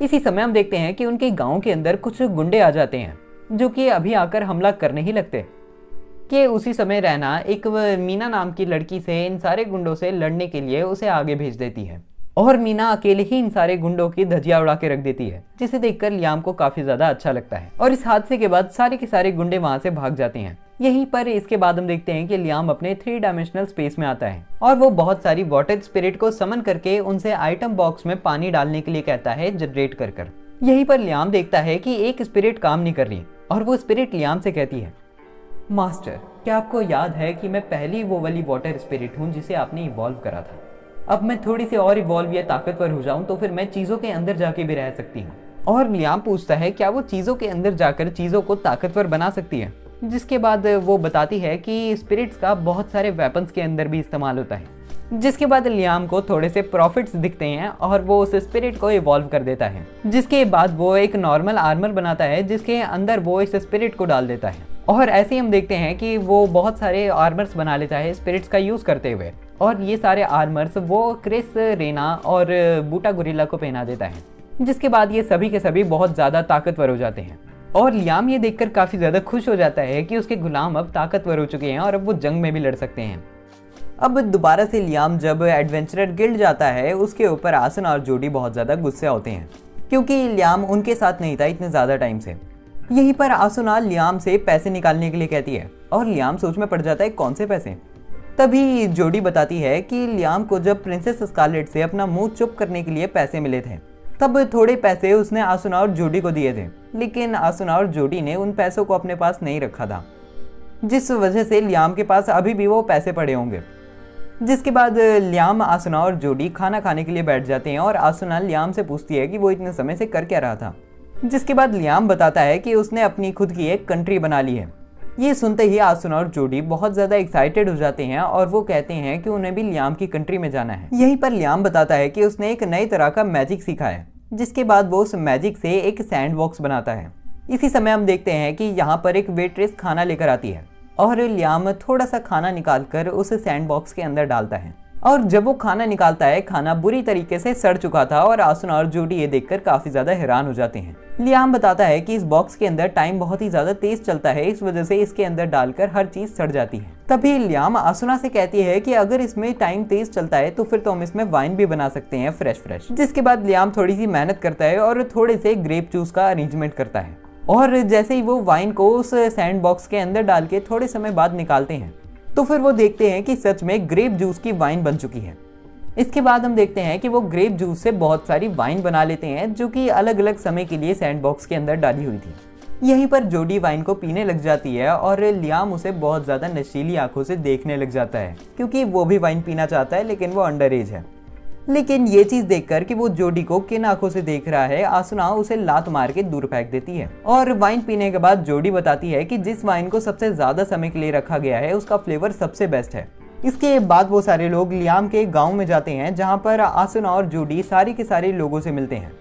इसी समय हम देखते हैं कि उनके गाँव के अंदर कुछ गुंडे आ जाते हैं जो कि अभी आकर हमला करने ही लगते कि उसी समय रहना एक मीना नाम की लड़की से इन सारे गुंडों से लड़ने के लिए उसे आगे भेज देती है और मीना अकेले ही इन सारे गुंडों की धजिया उड़ा के रख देती है, जिसे देखकर लियाम को काफी ज्यादा अच्छा लगता है और इस हादसे के बाद सारे के सारे गुंडे वहां से भाग जाते हैं। यहीं पर इसके बाद हम देखते हैं कि लियाम अपने 3 डायमेंशनल स्पेस में आता है और वो बहुत सारी वाटर स्पिरिट को समन करके उनसे आइटम बॉक्स में पानी डालने के लिए कहता है जनरेट कर। यहीं पर लियाम देखता है कि एक स्पिरिट काम नहीं कर रही और वो स्पिरिट लियाम से कहती है, मास्टर क्या आपको याद है कि मैं पहली वो वाली वाटर स्पिरिट हूँ जिसे आपने इवॉल्व करा था। अब मैं थोड़ी सी और इवॉल्व या ताकतवर हो जाऊं तो फिर मैं चीज़ों के अंदर जाके भी रह सकती हूँ। और लियाम पूछता है क्या वो चीज़ों के अंदर जाकर चीज़ों को ताकतवर बना सकती है, जिसके बाद वो बताती है कि स्पिरिट्स का बहुत सारे वेपन्स के अंदर भी इस्तेमाल होता है। जिसके बाद लियाम को थोड़े से प्रॉफिट्स दिखते हैं और वो उस स्पिरिट को इवॉल्व कर देता है, जिसके बाद वो एक नॉर्मल आर्मर बनाता है जिसके अंदर वो इस स्पिरिट को डाल देता है। और ऐसे ही हम देखते हैं कि वो बहुत सारे आर्मर्स बना लेता है स्पिरिट्स का यूज़ करते हुए और ये सारे आर्मर्स वो क्रिस, रेना और बूटा गोरिल्ला को पहना देता है, जिसके बाद ये सभी के सभी बहुत ज़्यादा ताकतवर हो जाते हैं। और लियाम ये देखकर काफ़ी ज़्यादा खुश हो जाता है कि उसके गुलाम अब ताकतवर हो चुके हैं और अब वो जंग में भी लड़ सकते हैं। अब दोबारा से लियाम जब एडवेंचरर गिल्ड जाता है उसके ऊपर आसन और जोडी बहुत ज़्यादा गुस्से होते हैं, क्योंकि लियाम उनके साथ नहीं था इतने ज़्यादा टाइम से। यहीं पर आसुना लियाम से पैसे निकालने के लिए कहती है और लियाम सोच में पड़ जाता है कौन से पैसे। तभी जोडी बताती है कि लियाम को जब प्रिंसेस स्कारलेट से अपना मुंह चुप करने के लिए पैसे मिले थे तब थोड़े पैसे उसने आसुना और जोडी को दिए थे, लेकिन आसुना और जोडी ने उन पैसों को अपने पास नहीं रखा था, जिस वजह से लियाम के पास अभी भी वो पैसे पड़े होंगे। जिसके बाद लियाम, आसुना और जोडी खाना खाने के लिए बैठ जाते हैं और आसुना लियाम से पूछती है कि वो इतने समय से कर क्या रहा था। जिसके बाद लियाम बताता है कि उसने अपनी खुद की एक कंट्री बना ली है। ये सुनते ही आसुना और जोडी बहुत ज़्यादा एक्साइटेड हो जाते हैं और वो कहते हैं कि उन्हें भी लियाम की कंट्री में जाना है। यहीं पर लियाम बताता है कि उसने एक नई तरह का मैजिक सीखा है, जिसके बाद वो उस मैजिक से एक सैंड बॉक्स बनाता है। इसी समय हम देखते हैं कि यहाँ पर एक वेट्रेस खाना लेकर आती है और लियाम थोड़ा सा खाना निकाल कर उस सैंड बॉक्स के अंदर डालता है और जब वो खाना निकालता है खाना बुरी तरीके से सड़ चुका था और आसुना और जोडी ये देखकर काफी ज्यादा हैरान हो जाते हैं। लियाम बताता है कि इस बॉक्स के अंदर टाइम बहुत ही ज्यादा तेज चलता है, इस वजह से इसके अंदर डालकर हर चीज सड़ जाती है। तभी लियाम आसुना से कहती है कि अगर इसमें टाइम तेज चलता है तो फिर तो हम इसमें वाइन भी बना सकते हैं फ्रेश। जिसके बाद लियाम थोड़ी सी मेहनत करता है और थोड़े से ग्रेप जूस का अरेंजमेंट करता है और जैसे ही वो वाइन को उस सैंड बॉक्स के अंदर डाल के थोड़े समय बाद निकालते हैं तो फिर वो देखते हैं कि सच में ग्रेप जूस की वाइन बन चुकी है। इसके बाद हम देखते हैं कि वो ग्रेप जूस से बहुत सारी वाइन बना लेते हैं जो कि अलग अलग समय के लिए सैंड बॉक्स के अंदर डाली हुई थी। यहीं पर जोडी वाइन को पीने लग जाती है और लियाम उसे बहुत ज़्यादा नशीली आंखों से देखने लग जाता है, क्योंकि वो भी वाइन पीना चाहता है लेकिन वो अंडर एज है। लेकिन ये चीज़ देखकर कि वो जोडी को किन आंखों से देख रहा है, आसुना उसे लात मार के दूर फेंक देती है। और वाइन पीने के बाद जोडी बताती है कि जिस वाइन को सबसे ज़्यादा समय के लिए रखा गया है उसका फ्लेवर सबसे बेस्ट है। इसके बाद वो सारे लोग लियाम के गांव में जाते हैं जहां पर आसुना और जोडी सारे के सारे लोगों से मिलते हैं।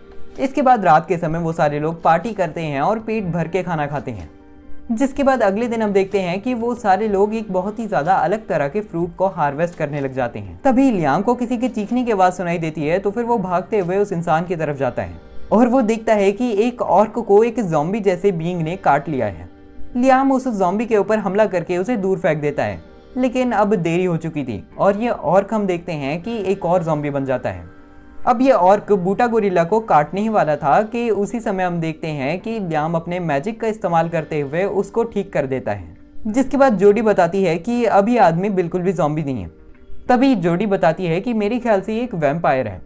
इसके बाद रात के समय वो सारे लोग पार्टी करते हैं और पेट भर के खाना खाते हैं। जिसके बाद अगले दिन हम देखते हैं कि वो सारे लोग एक बहुत ही ज्यादा अलग तरह के फ्रूट को हार्वेस्ट करने लग जाते हैं। तभी लियाम को किसी के चीखने की आवाज सुनाई देती है तो फिर वो भागते हुए उस इंसान की तरफ जाता है और वो देखता है कि एक ऑर्क को एक ज़ॉम्बी जैसे बीइंग ने काट लिया है। लियाम उस ज़ॉम्बी के ऊपर हमला करके उसे दूर फेंक देता है, लेकिन अब देरी हो चुकी थी और ये ऑर्क हम देखते हैं कि एक और ज़ॉम्बी बन जाता है। अब ये ऑर्क बूटा गोरिल्ला को काटने ही वाला था कि उसी समय हम देखते हैं कि लियाम अपने मैजिक का इस्तेमाल करते हुए उसको ठीक कर देता है, जिसके बाद जोडी बताती है कि अब ये आदमी बिल्कुल भी ज़ॉम्बी नहीं है। तभी जोडी बताती है कि मेरे ख्याल से ये एक वैम्पायर है।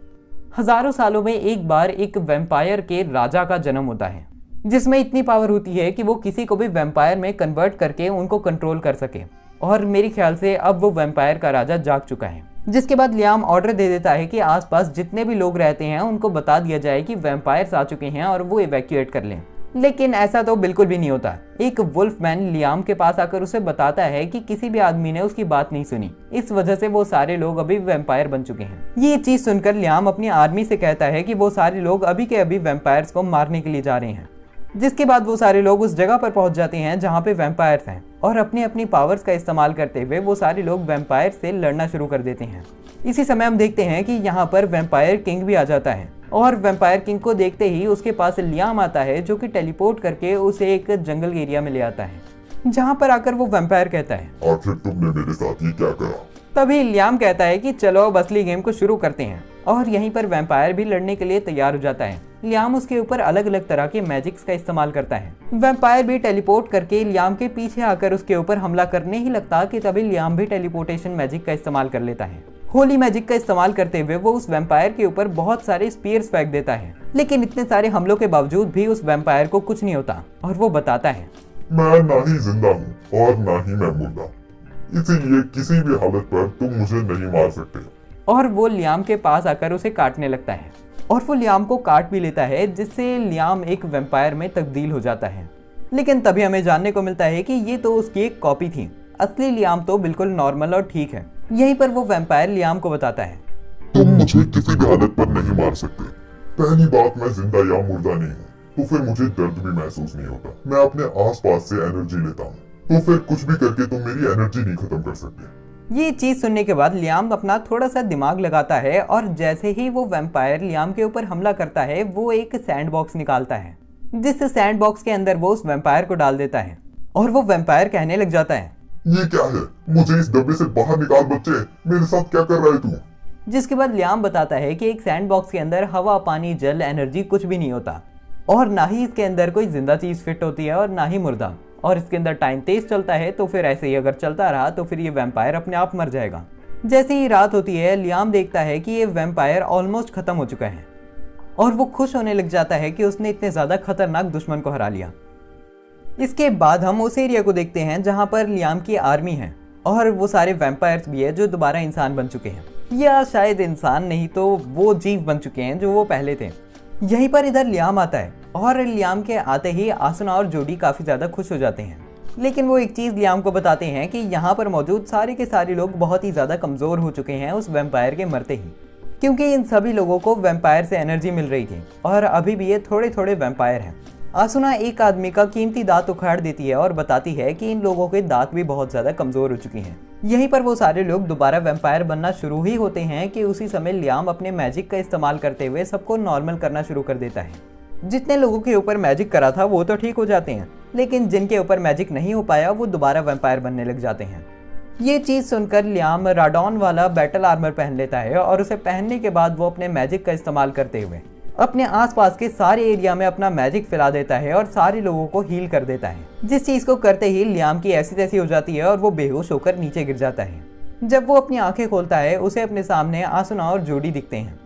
हजारों सालों में एक बार एक वैम्पायर के राजा का जन्म होता है, जिसमें इतनी पावर होती है कि वो किसी को भी वैम्पायर में कन्वर्ट करके उनको कंट्रोल कर सके। और मेरे ख्याल से अब वो वैम्पायर का राजा जाग चुका है। जिसके बाद लियाम ऑर्डर दे देता है कि आसपास जितने भी लोग रहते हैं उनको बता दिया जाए कि वैम्पायर्स आ चुके हैं और वो इवैक्यूएट कर लें। लेकिन ऐसा तो बिल्कुल भी नहीं होता। एक वुल्फमैन लियाम के पास आकर उसे बताता है कि किसी भी आदमी ने उसकी बात नहीं सुनी, इस वजह से वो सारे लोग अभी वैम्पायर बन चुके हैं। ये चीज सुनकर लियाम अपनी आर्मी से कहता है कि वो सारे लोग अभी के अभी वैम्पायर्स को मारने के लिए जा रहे हैं। जिसके बाद वो सारे लोग उस जगह पर पहुंच जाते हैं जहां पे वैम्पायर्स हैं और अपनी अपनी पावर्स का इस्तेमाल करते हुए वो सारे लोग वैम्पायर से लड़ना शुरू कर देते हैं। इसी समय हम देखते हैं कि यहाँ पर वैम्पायर किंग भी आ जाता है और वैम्पायर किंग को देखते ही उसके पास लियाम आता है, जो कि टेलीपोर्ट करके उसे एक जंगल एरिया में ले आता है, जहाँ पर आकर वो वैम्पायर कहता है, आखिर तुमने मेरे साथ ये क्या करा? तभी लियाम कहता है कि चलो अब असली गेम को शुरू करते हैं। और यहीं पर वैम्पायर भी लड़ने के लिए तैयार हो जाता है। लियाम उसके ऊपर अलग अलग तरह के मैजिक्स का इस्तेमाल करता है। वैम्पायर भी टेलीपोर्ट करके लियाम के पीछे आकर उसके ऊपर हमला करने ही लगता कि तभी लियाम भी टेलीपोर्टेशन मैजिक का इस्तेमाल कर लेता है। होली मैजिक का इस्तेमाल करते हुए वो उस वैम्पायर के ऊपर बहुत सारे स्पीयर्स फेंक देता है, लेकिन इतने सारे हमलों के बावजूद भी उस वैम्पायर को कुछ नहीं होता और वो बताता है, मैं ना ही जिंदा हूँ और ना ही मैं मुर्दा, इसीलिए किसी भी हालत पर तुम मुझे नहीं मार सकते। और वो लियाम के पास आकर उसे काटने लगता है और वो लियाम को काट भी लेता है, जिससे लियाम एक वैम्पायर में तब्दील हो जाता है। लेकिन तभी हमें जानने को मिलता है कि ये तो उसकी एक कॉपी थी, असली लियाम तो बिल्कुल नॉर्मल और ठीक है। यहीं पर वो वैम्पायर लियाम को बताता है, तुम मुझे किसी भी हालत पर नहीं मार सकते। पहली बात, मैं जिंदा या मुर्दा नहीं हूँ, तो फिर मुझे दर्द भी महसूस नहीं होता। मैं अपने आसपास से एनर्जी लेता हूँ, तो फिर कुछ भी करके तुम मेरी एनर्जी नहीं खत्म कर सकते। ये चीज सुनने के बाद लियाम अपना थोड़ा सा दिमाग लगाता है और जैसे ही वो वैम्पायर लियाम के ऊपर हमला करता है, वो एक सैंड बॉक्स निकालता है, जिस सैंड बॉक्स के अंदर वो उस वैम्पायर को डाल देता है और वो वैम्पायर कहने लग जाता है, ये क्या है? मुझे इस डब्बे से बाहर निकाल बच्चे, मेरे साथ क्या कर रहा है तू? जिसके बाद लियाम बताता है कि एक सैंड बॉक्स के अंदर हवा, पानी, जल, एनर्जी कुछ भी नहीं होता और ना ही इसके अंदर कोई जिंदा चीज फिट होती है और ना ही मुर्दा, और इसके अंदर टाइम तेज चलता है। तो फिर ऐसे ही अगर चलता रहा तो फिर ये वैम्पायर अपने आप मर जाएगा। जैसे ही रात होती है, लियाम देखता है कि ये वैम्पायर ऑलमोस्ट खत्म हो चुका है और वो खुश होने लग जाता है कि उसने इतने ज्यादा खतरनाक दुश्मन को हरा लिया। इसके बाद हम उस एरिया को देखते हैं जहां पर लियाम की आर्मी है और वो सारे वैम्पायर्स भी है जो दोबारा इंसान बन चुके हैं, या शायद इंसान नहीं तो वो जीव बन चुके हैं जो वो पहले थे। यहीं पर इधर लियाम आता है और लियाम के आते ही आसुना और जोडी काफी ज्यादा खुश हो जाते हैं, लेकिन वो एक चीज लियाम को बताते हैं कि यहाँ पर मौजूद सारे के सारे लोग बहुत ही ज्यादा कमजोर हो चुके हैं उस वैम्पायर के मरते ही, क्योंकि इन सभी लोगों को वैम्पायर से एनर्जी मिल रही थी और अभी भी ये थोड़े थोड़े वैम्पायर हैं। आसुना एक आदमी का कीमती दांत उखाड़ देती है और बताती है कि इन लोगों के दांत भी बहुत ज्यादा कमजोर हो चुके हैं। यहीं पर वो सारे लोग दोबारा वैम्पायर बनना शुरू ही होते हैं कि उसी समय लियाम अपने मैजिक का इस्तेमाल करते हुए सबको नॉर्मल करना शुरू कर देता है। जितने लोगों के ऊपर मैजिक करा था वो तो ठीक हो जाते हैं, लेकिन जिनके ऊपर मैजिक नहीं हो पाया वो दोबारा वैम्पायर बनने लग जाते हैं। ये चीज सुनकर लियाम राडॉन वाला बैटल आर्मर पहन लेता है और उसे पहनने के बाद वो अपने मैजिक का इस्तेमाल करते हुए अपने आसपास के सारे एरिया में अपना मैजिक फैला देता है और सारे लोगों को हील कर देता है। जिस चीज को करते ही लियाम की ऐसी तैसी हो जाती है और वो बेहोश होकर नीचे गिर जाता है। जब वो अपनी आंखें खोलता है, उसे अपने सामने आसुना और जोडी दिखते हैं,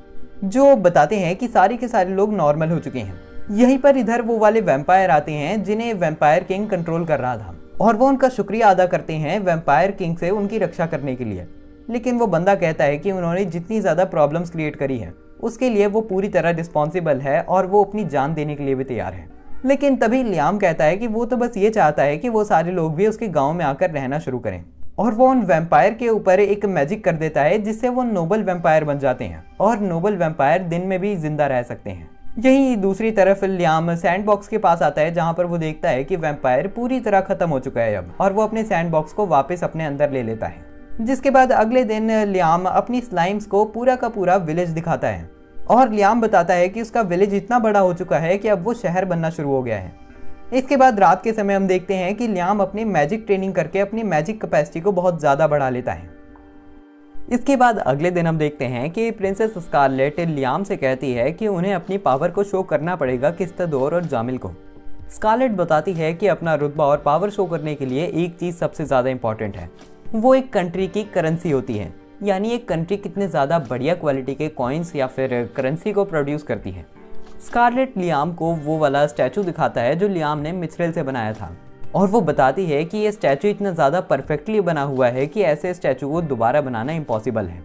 जो बताते हैं कि सारे के सारे लोग नॉर्मल हो चुके हैं। यहीं पर इधर वो वाले वैम्पायर आते हैं जिन्हें वैम्पायर किंग कंट्रोल कर रहा था और वो उनका शुक्रिया अदा करते हैं वैम्पायर किंग से उनकी रक्षा करने के लिए। लेकिन वो बंदा कहता है कि उन्होंने जितनी ज्यादा प्रॉब्लम्स क्रिएट करी है उसके लिए वो पूरी तरह रिस्पॉन्सिबल है और वो अपनी जान देने के लिए भी तैयार है। लेकिन तभी लियाम कहता है कि वो तो बस ये चाहता है कि वो सारे लोग भी उसके गांव में आकर रहना शुरू करें, और वो उन वैम्पायर के ऊपर एक मैजिक कर देता है जिससे वो नोबल वैम्पायर बन जाते हैं और नोबल वैम्पायर दिन में भी जिंदा रह सकते हैं। यही दूसरी तरफ लियाम सैंड बॉक्स के पास आता है जहां पर वो देखता है कि वैम्पायर पूरी तरह खत्म हो चुका है अब, और वो अपने सैंड बॉक्स को वापस अपने अंदर ले लेता है। जिसके बाद अगले दिन लियाम अपनी स्लाइम्स को पूरा का पूरा विलेज दिखाता है और लियाम बताता है कि उसका विलेज इतना बड़ा हो चुका है कि अब वो शहर बनना शुरू हो गया है। इसके बाद रात के समय हम देखते हैं कि लियाम अपनी मैजिक ट्रेनिंग करके अपनी मैजिक कैपेसिटी को बहुत ज़्यादा बढ़ा लेता है। इसके बाद अगले दिन हम देखते हैं कि प्रिंसेस स्कारलेट लियाम से कहती है कि उन्हें अपनी पावर को शो करना पड़ेगा किस्तदोर और जामिल को। स्कारलेट बताती है कि अपना रुतबा और पावर शो करने के लिए एक चीज़ सबसे ज़्यादा इंपॉर्टेंट है, वो एक कंट्री की करेंसी होती है, यानी एक कंट्री कितने ज़्यादा बढ़िया क्वालिटी के कॉइन्स या फिर करेंसी को प्रोड्यूस करती है। स्कारलेट लियाम को वो वाला स्टैचू दिखाता है जो लियाम ने मिथ्रेल से बनाया था, और वो बताती है कि ये स्टैचू इतना ज़्यादा परफेक्टली बना हुआ है कि ऐसे स्टैचू को दोबारा बनाना इम्पॉसिबल है,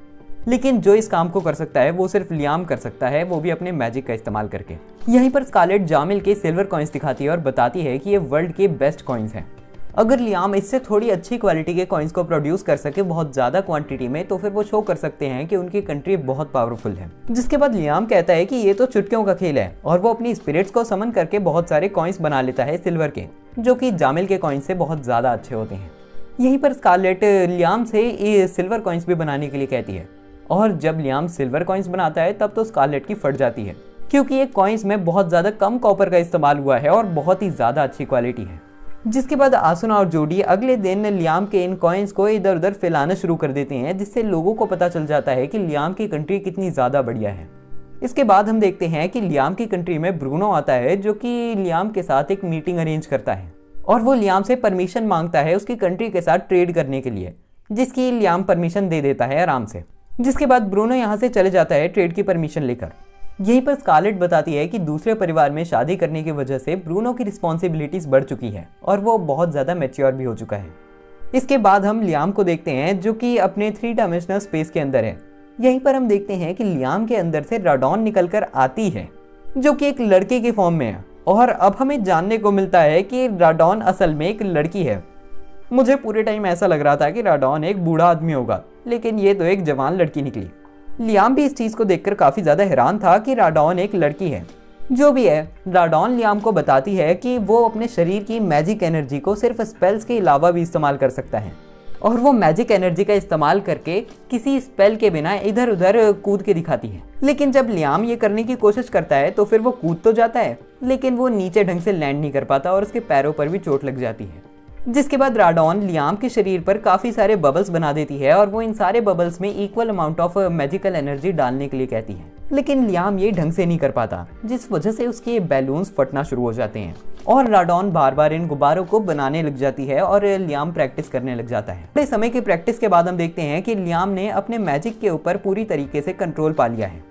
लेकिन जो इस काम को कर सकता है वो सिर्फ लियाम कर सकता है, वो भी अपने मैजिक का इस्तेमाल करके। यहीं पर स्कारलेट जामिल के सिल्वर कॉइन्स दिखाती है और बताती है कि ये वर्ल्ड के बेस्ट कॉइन्स हैं। अगर लियाम इससे थोड़ी अच्छी क्वालिटी के कॉइन्स को प्रोड्यूस कर सके बहुत ज़्यादा क्वांटिटी में, तो फिर वो शो कर सकते हैं कि उनकी कंट्री बहुत पावरफुल है। जिसके बाद लियाम कहता है कि ये तो चुटकियों का खेल है, और वो अपनी स्पिरिट्स को समन करके बहुत सारे कॉइन्स बना लेता है सिल्वर के, जो कि जामिल के कॉइन्स से बहुत ज़्यादा अच्छे होते हैं। यहीं पर स्कारलेट लियाम से ये सिल्वर कॉइन्स भी बनाने के लिए कहती है, और जब लियाम सिल्वर कॉइन्स बनाता है तब तो स्कारलेट की फट जाती है, क्योंकि ये कॉइन्स में बहुत ज़्यादा कम कॉपर का इस्तेमाल हुआ है और बहुत ही ज़्यादा अच्छी क्वालिटी है। जिसके बाद आसुना और जोडी अगले दिन लियाम के इन कॉइन्स को इधर उधर फैलाना शुरू कर देते हैं, जिससे लोगों को पता चल जाता है कि लियाम की कंट्री कितनी ज़्यादा बढ़िया है। इसके बाद हम देखते हैं कि लियाम की कंट्री में ब्रूनो आता है, जो कि लियाम के साथ एक मीटिंग अरेंज करता है, और वो लियाम से परमिशन मांगता है उसकी कंट्री के साथ ट्रेड करने के लिए, जिसकी लियाम परमिशन दे देता है आराम से। जिसके बाद ब्रूनो यहाँ से चले जाता है ट्रेड की परमिशन लेकर। यहीं पर स्कारलेट बताती है कि दूसरे परिवार में शादी करने की वजह से ब्रूनो की रिस्पॉन्सिबिलिटीज बढ़ चुकी है और वो बहुत ज़्यादा मैच्योर भी हो चुका है। इसके बाद हम लियाम को देखते हैं, जो कि अपने 3 डायमेंशनल स्पेस के अंदर है। यहीं पर हम देखते हैं कि लियाम के अंदर से राडॉन निकल कर आती है, जो कि एक लड़के के फॉर्म में है, और अब हमें जानने को मिलता है कि राडॉन असल में एक लड़की है। मुझे पूरे टाइम ऐसा लग रहा था कि राडॉन एक बूढ़ा आदमी होगा, लेकिन ये तो एक जवान लड़की निकली। लियाम भी इस चीज़ को देखकर काफ़ी ज़्यादा हैरान था कि राडॉन एक लड़की है। जो भी है, राडॉन लियाम को बताती है कि वो अपने शरीर की मैजिक एनर्जी को सिर्फ स्पेल्स के अलावा भी इस्तेमाल कर सकता है, और वो मैजिक एनर्जी का इस्तेमाल करके किसी स्पेल के बिना इधर उधर कूद के दिखाती है। लेकिन जब लियाम ये करने की कोशिश करता है तो फिर वो कूद तो जाता है, लेकिन वो नीचे ढंग से लैंड नहीं कर पाता और उसके पैरों पर भी चोट लग जाती है। जिसके बाद राडॉन लियाम के शरीर पर काफ़ी सारे बबल्स बना देती है, और वो इन सारे बबल्स में equal amount of magical energy डालने के लिए कहती है, लेकिन लियाम ये ढंग से नहीं कर पाता, जिस वजह से उसके बैलून्स फटना शुरू हो जाते हैं, और राडॉन बार बार इन गुब्बारों को बनाने लग जाती है और लियाम प्रैक्टिस करने लग जाता है। थोड़े समय की प्रैक्टिस के बाद हम देखते हैं कि लियाम ने अपने मैजिक के ऊपर पूरी तरीके से कंट्रोल पा लिया है।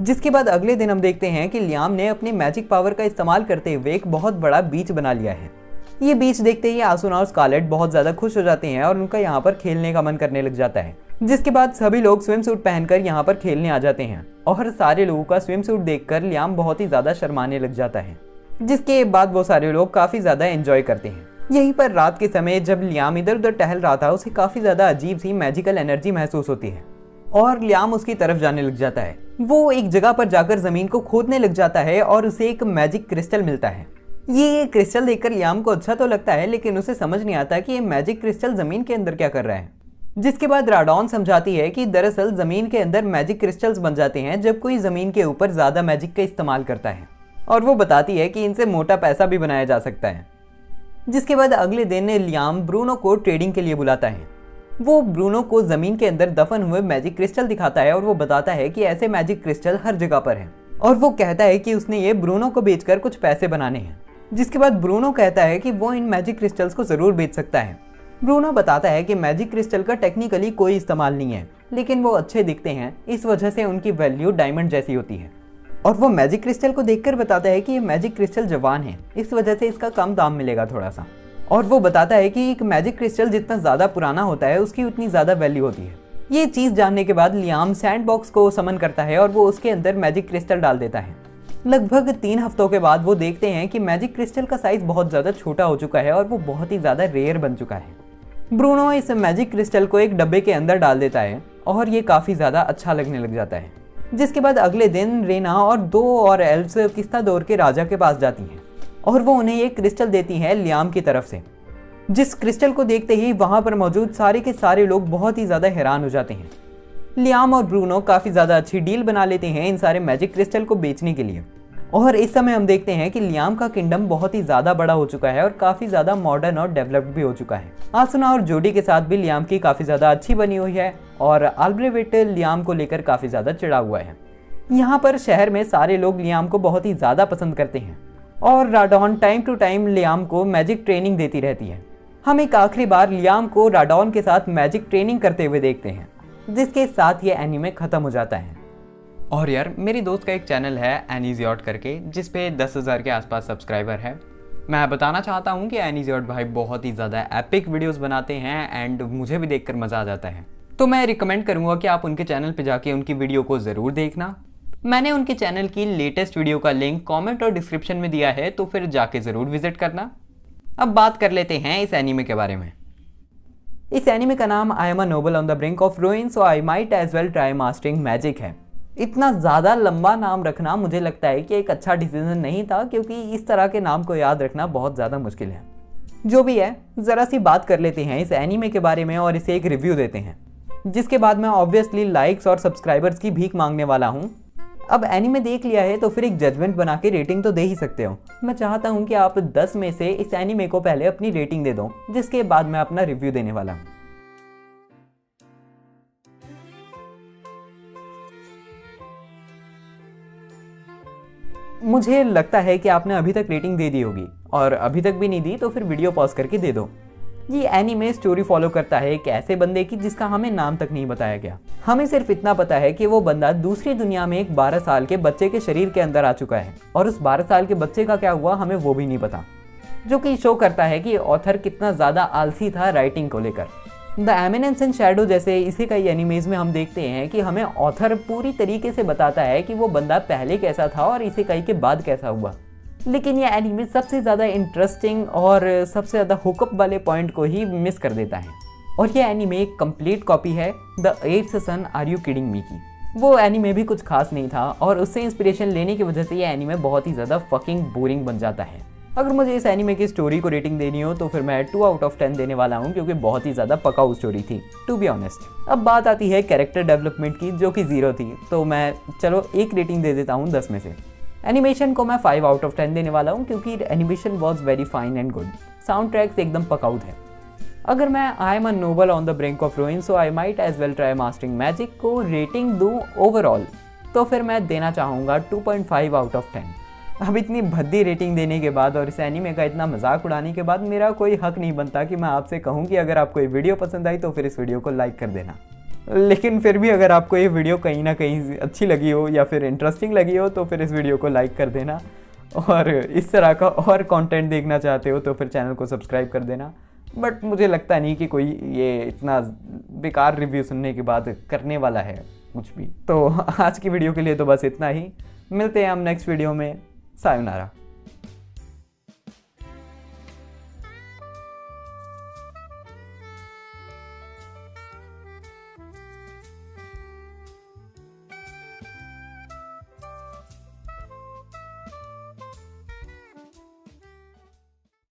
जिसके बाद अगले दिन हम देखते हैं कि लियाम ने अपनी मैजिक पावर का इस्तेमाल करते हुए एक बहुत बड़ा बीच बना लिया है। ये बीच देखते ही आसुना और स्कारलेट बहुत ज़्यादा खुश हो जाते हैं और उनका यहाँ पर खेलने का मन करने लग जाता है। जिसके बाद सभी लोग स्विम सूट पहनकर यहाँ पर खेलने आ जाते हैं, और सारे लोगों का स्विम सूट देखकर लियाम बहुत ही ज़्यादा शर्माने लग जाता है। जिसके बाद वो सारे लोग काफ़ी ज़्यादा एंजॉय करते हैं। यहीं पर रात के समय जब लियाम इधर उधर टहल रहा था, उसे काफ़ी ज़्यादा अजीब सी मैजिकल एनर्जी महसूस होती है, और लियाम उसकी तरफ जाने लग जाता है। वो एक जगह पर जाकर ज़मीन को खोदने लग जाता है और उसे एक मैजिक क्रिस्टल मिलता है। ये क्रिस्टल देखकर लियाम को अच्छा तो लगता है, लेकिन उसे समझ नहीं आता कि ये मैजिक क्रिस्टल ज़मीन के अंदर क्या कर रहा है। जिसके बाद राडॉन समझाती है कि दरअसल ज़मीन के अंदर मैजिक क्रिस्टल्स बन जाते हैं जब कोई ज़मीन के ऊपर ज़्यादा मैजिक का इस्तेमाल करता है, और वो बताती है कि इनसे मोटा पैसा भी बनाया जा सकता है। जिसके बाद अगले दिन लियाम ब्रूनो को ट्रेडिंग के लिए बुलाता है। वो ब्रूनो को ज़मीन के अंदर दफन हुए मैजिक क्रिस्टल दिखाता है, और वो बताता है कि ऐसे मैजिक क्रिस्टल हर जगह पर हैं, और वो कहता है कि उसने ये ब्रूनो को बेचकर कुछ पैसे बनाने हैं। जिसके बाद ब्रूनो कहता है कि वो इन मैजिक क्रिस्टल्स को ज़रूर बेच सकता है। ब्रूनो बताता है कि मैजिक क्रिस्टल का टेक्निकली कोई इस्तेमाल नहीं है, लेकिन वो अच्छे दिखते हैं, इस वजह से उनकी वैल्यू डायमंड जैसी होती है। और वो मैजिक क्रिस्टल को देखकर बताता है कि ये मैजिक क्रिस्टल जवान है, इस वजह से इसका कम दाम मिलेगा थोड़ा सा। और वो बताता है कि एक मैजिक क्रिस्टल जितना ज़्यादा पुराना होता है उसकी उतनी ज़्यादा वैल्यू होती है। ये चीज़ जानने के बाद लियाम सैंड बॉक्स को समन करता है और वो उसके अंदर मैजिक क्रिस्टल डाल देता है। लगभग 3 हफ्तों के बाद वो देखते हैं कि मैजिक क्रिस्टल का साइज बहुत ज़्यादा छोटा हो चुका है और वो बहुत ही ज़्यादा रेयर बन चुका है। ब्रूनो इस मैजिक क्रिस्टल को एक डब्बे के अंदर डाल देता है और ये काफ़ी ज़्यादा अच्छा लगने लग जाता है। जिसके बाद अगले दिन रेना और 2 और एल्व्स किस्तादोर के राजा के पास जाती हैं और वो उन्हें ये क्रिस्टल देती हैं लियाम की तरफ से। जिस क्रिस्टल को देखते ही वहाँ पर मौजूद सारे के सारे लोग बहुत ही ज़्यादा हैरान हो जाते हैं। लियाम और ब्रूनो काफ़ी ज़्यादा अच्छी डील बना लेते हैं इन सारे मैजिक क्रिस्टल को बेचने के लिए। और इस समय हम देखते हैं कि लियाम का किंगडम बहुत ही ज़्यादा बड़ा हो चुका है और काफ़ी ज़्यादा मॉडर्न और डेवलप्ड भी हो चुका है। आसुना और जोडी के साथ भी लियाम की काफ़ी ज़्यादा अच्छी बनी हुई है और अल्ब्रेविट लियाम को लेकर काफ़ी ज़्यादा चिढ़ा हुआ है। यहाँ पर शहर में सारे लोग लियाम को बहुत ही ज़्यादा पसंद करते हैं और राडॉन टाइम टू टाइम लियाम को मैजिक ट्रेनिंग देती रहती है। हम एक आखिरी बार लियाम को राडॉन के साथ मैजिक ट्रेनिंग करते हुए देखते हैं, जिसके साथ ये एनीमे खत्म हो जाता है। और यार मेरी दोस्त का एक चैनल है एनीजियोट करके, जिस पे 10,000 के आसपास सब्सक्राइबर है। मैं बताना चाहता हूँ कि एनीजियोट भाई बहुत ही ज़्यादा एपिक वीडियोस बनाते हैं एंड मुझे भी देखकर मज़ा आ जाता है। तो मैं रिकमेंड करूँगा कि आप उनके चैनल पे जाके उनकी वीडियो को ज़रूर देखना। मैंने उनके चैनल की लेटेस्ट वीडियो का लिंक कॉमेंट और डिस्क्रिप्शन में दिया है, तो फिर जाके ज़रूर विजिट करना। अब बात कर लेते हैं इस एनीमे के बारे में। इस एनीमे का नाम I am a noble on the brink of ruin so I might as well try mastering magic है। इतना ज़्यादा लंबा नाम रखना मुझे लगता है कि एक अच्छा डिसीजन नहीं था, क्योंकि इस तरह के नाम को याद रखना बहुत ज़्यादा मुश्किल है। जो भी है, ज़रा सी बात कर लेते हैं इस एनीमे के बारे में और इसे एक रिव्यू देते हैं, जिसके बाद मैं ऑब्वियसली लाइक्स और सब्सक्राइबर्स की भीख मांगने वाला हूँ। अब एनीमे देख लिया है तो फिर एक जजमेंट बना के रेटिंग तो दे ही सकते हो। मैं चाहता हूँ कि आप 10 में से इस एनीमे को पहले अपनी रेटिंग दे दो, जिसके बाद मैं अपना रिव्यू देने वाला हूँ। मुझे लगता है कि आपने अभी तक रेटिंग दे दी होगी, और अभी तक भी नहीं दी तो फिर वीडियो पॉज करके दे दो। ये एनीमे स्टोरी फॉलो करता है एक ऐसे बंदे की जिसका हमें नाम तक नहीं बताया गया। हमें सिर्फ इतना पता है कि वो बंदा दूसरी दुनिया में एक 12 साल के बच्चे के शरीर के अंदर आ चुका है, और उस 12 साल के बच्चे का क्या हुआ हमें वो भी नहीं पता, जो कि शो करता है कि ऑथर कितना ज़्यादा आलसी था राइटिंग को लेकर। द एमिनेंस एंड शैडो जैसे इसी कई एनिमेज में हम देखते हैं कि हमें ऑथर पूरी तरीके से बताता है कि वो बंदा पहले कैसा था और इसे कई के बाद कैसा हुआ। लेकिन ये एनीमे सबसे ज़्यादा इंटरेस्टिंग और सबसे ज़्यादा हुकअप वाले पॉइंट को ही मिस कर देता है। और ये एनीमे एक कंप्लीट कॉपी है the 8th son are you kidding me की। वो एनीमे भी कुछ खास नहीं था और उससे इंस्पिरेशन लेने की वजह से ये एनीमे बहुत ही ज़्यादा फकिंग बोरिंग बन जाता है। अगर मुझे इस एनीमे की स्टोरी को रेटिंग देनी हो तो फिर मैं 2 आउट ऑफ 10 देने वाला हूँ, क्योंकि बहुत ही ज़्यादा पकाऊ स्टोरी थी टू बी ऑनेस्ट। अब बात आती है कैरेक्टर डेवलपमेंट की, जो कि 0 थी, तो मैं चलो एक रेटिंग दे देता हूँ 10 में से। एनिमेशन को मैं 5 आउट ऑफ 10 देने वाला हूँ, क्योंकि animation was very fine and good. Sound tracks एकदम पकाऊ थे। अगर मैं I am a noble on the brink of ruin so I might as well try mastering magic को रेटिंग दूँ ओवरऑल, तो फिर मैं देना चाहूँगा 2.5 आउट ऑफ 10। अब इतनी भद्दी रेटिंग देने के बाद और इस एनीमे का इतना मजाक उड़ाने के बाद मेरा कोई हक नहीं बनता कि मैं आपसे कहूँ कि अगर आपको ये वीडियो पसंद आई तो फिर इस वीडियो को लाइक कर देना। लेकिन फिर भी अगर आपको ये वीडियो कहीं ना कहीं अच्छी लगी हो या फिर इंटरेस्टिंग लगी हो तो फिर इस वीडियो को लाइक कर देना, और इस तरह का और कंटेंट देखना चाहते हो तो फिर चैनल को सब्सक्राइब कर देना। बट मुझे लगता नहीं कि कोई ये इतना बेकार रिव्यू सुनने के बाद करने वाला है कुछ भी। तो आज की वीडियो के लिए तो बस इतना ही। मिलते हैं हम नेक्स्ट वीडियो में। सायोनारा।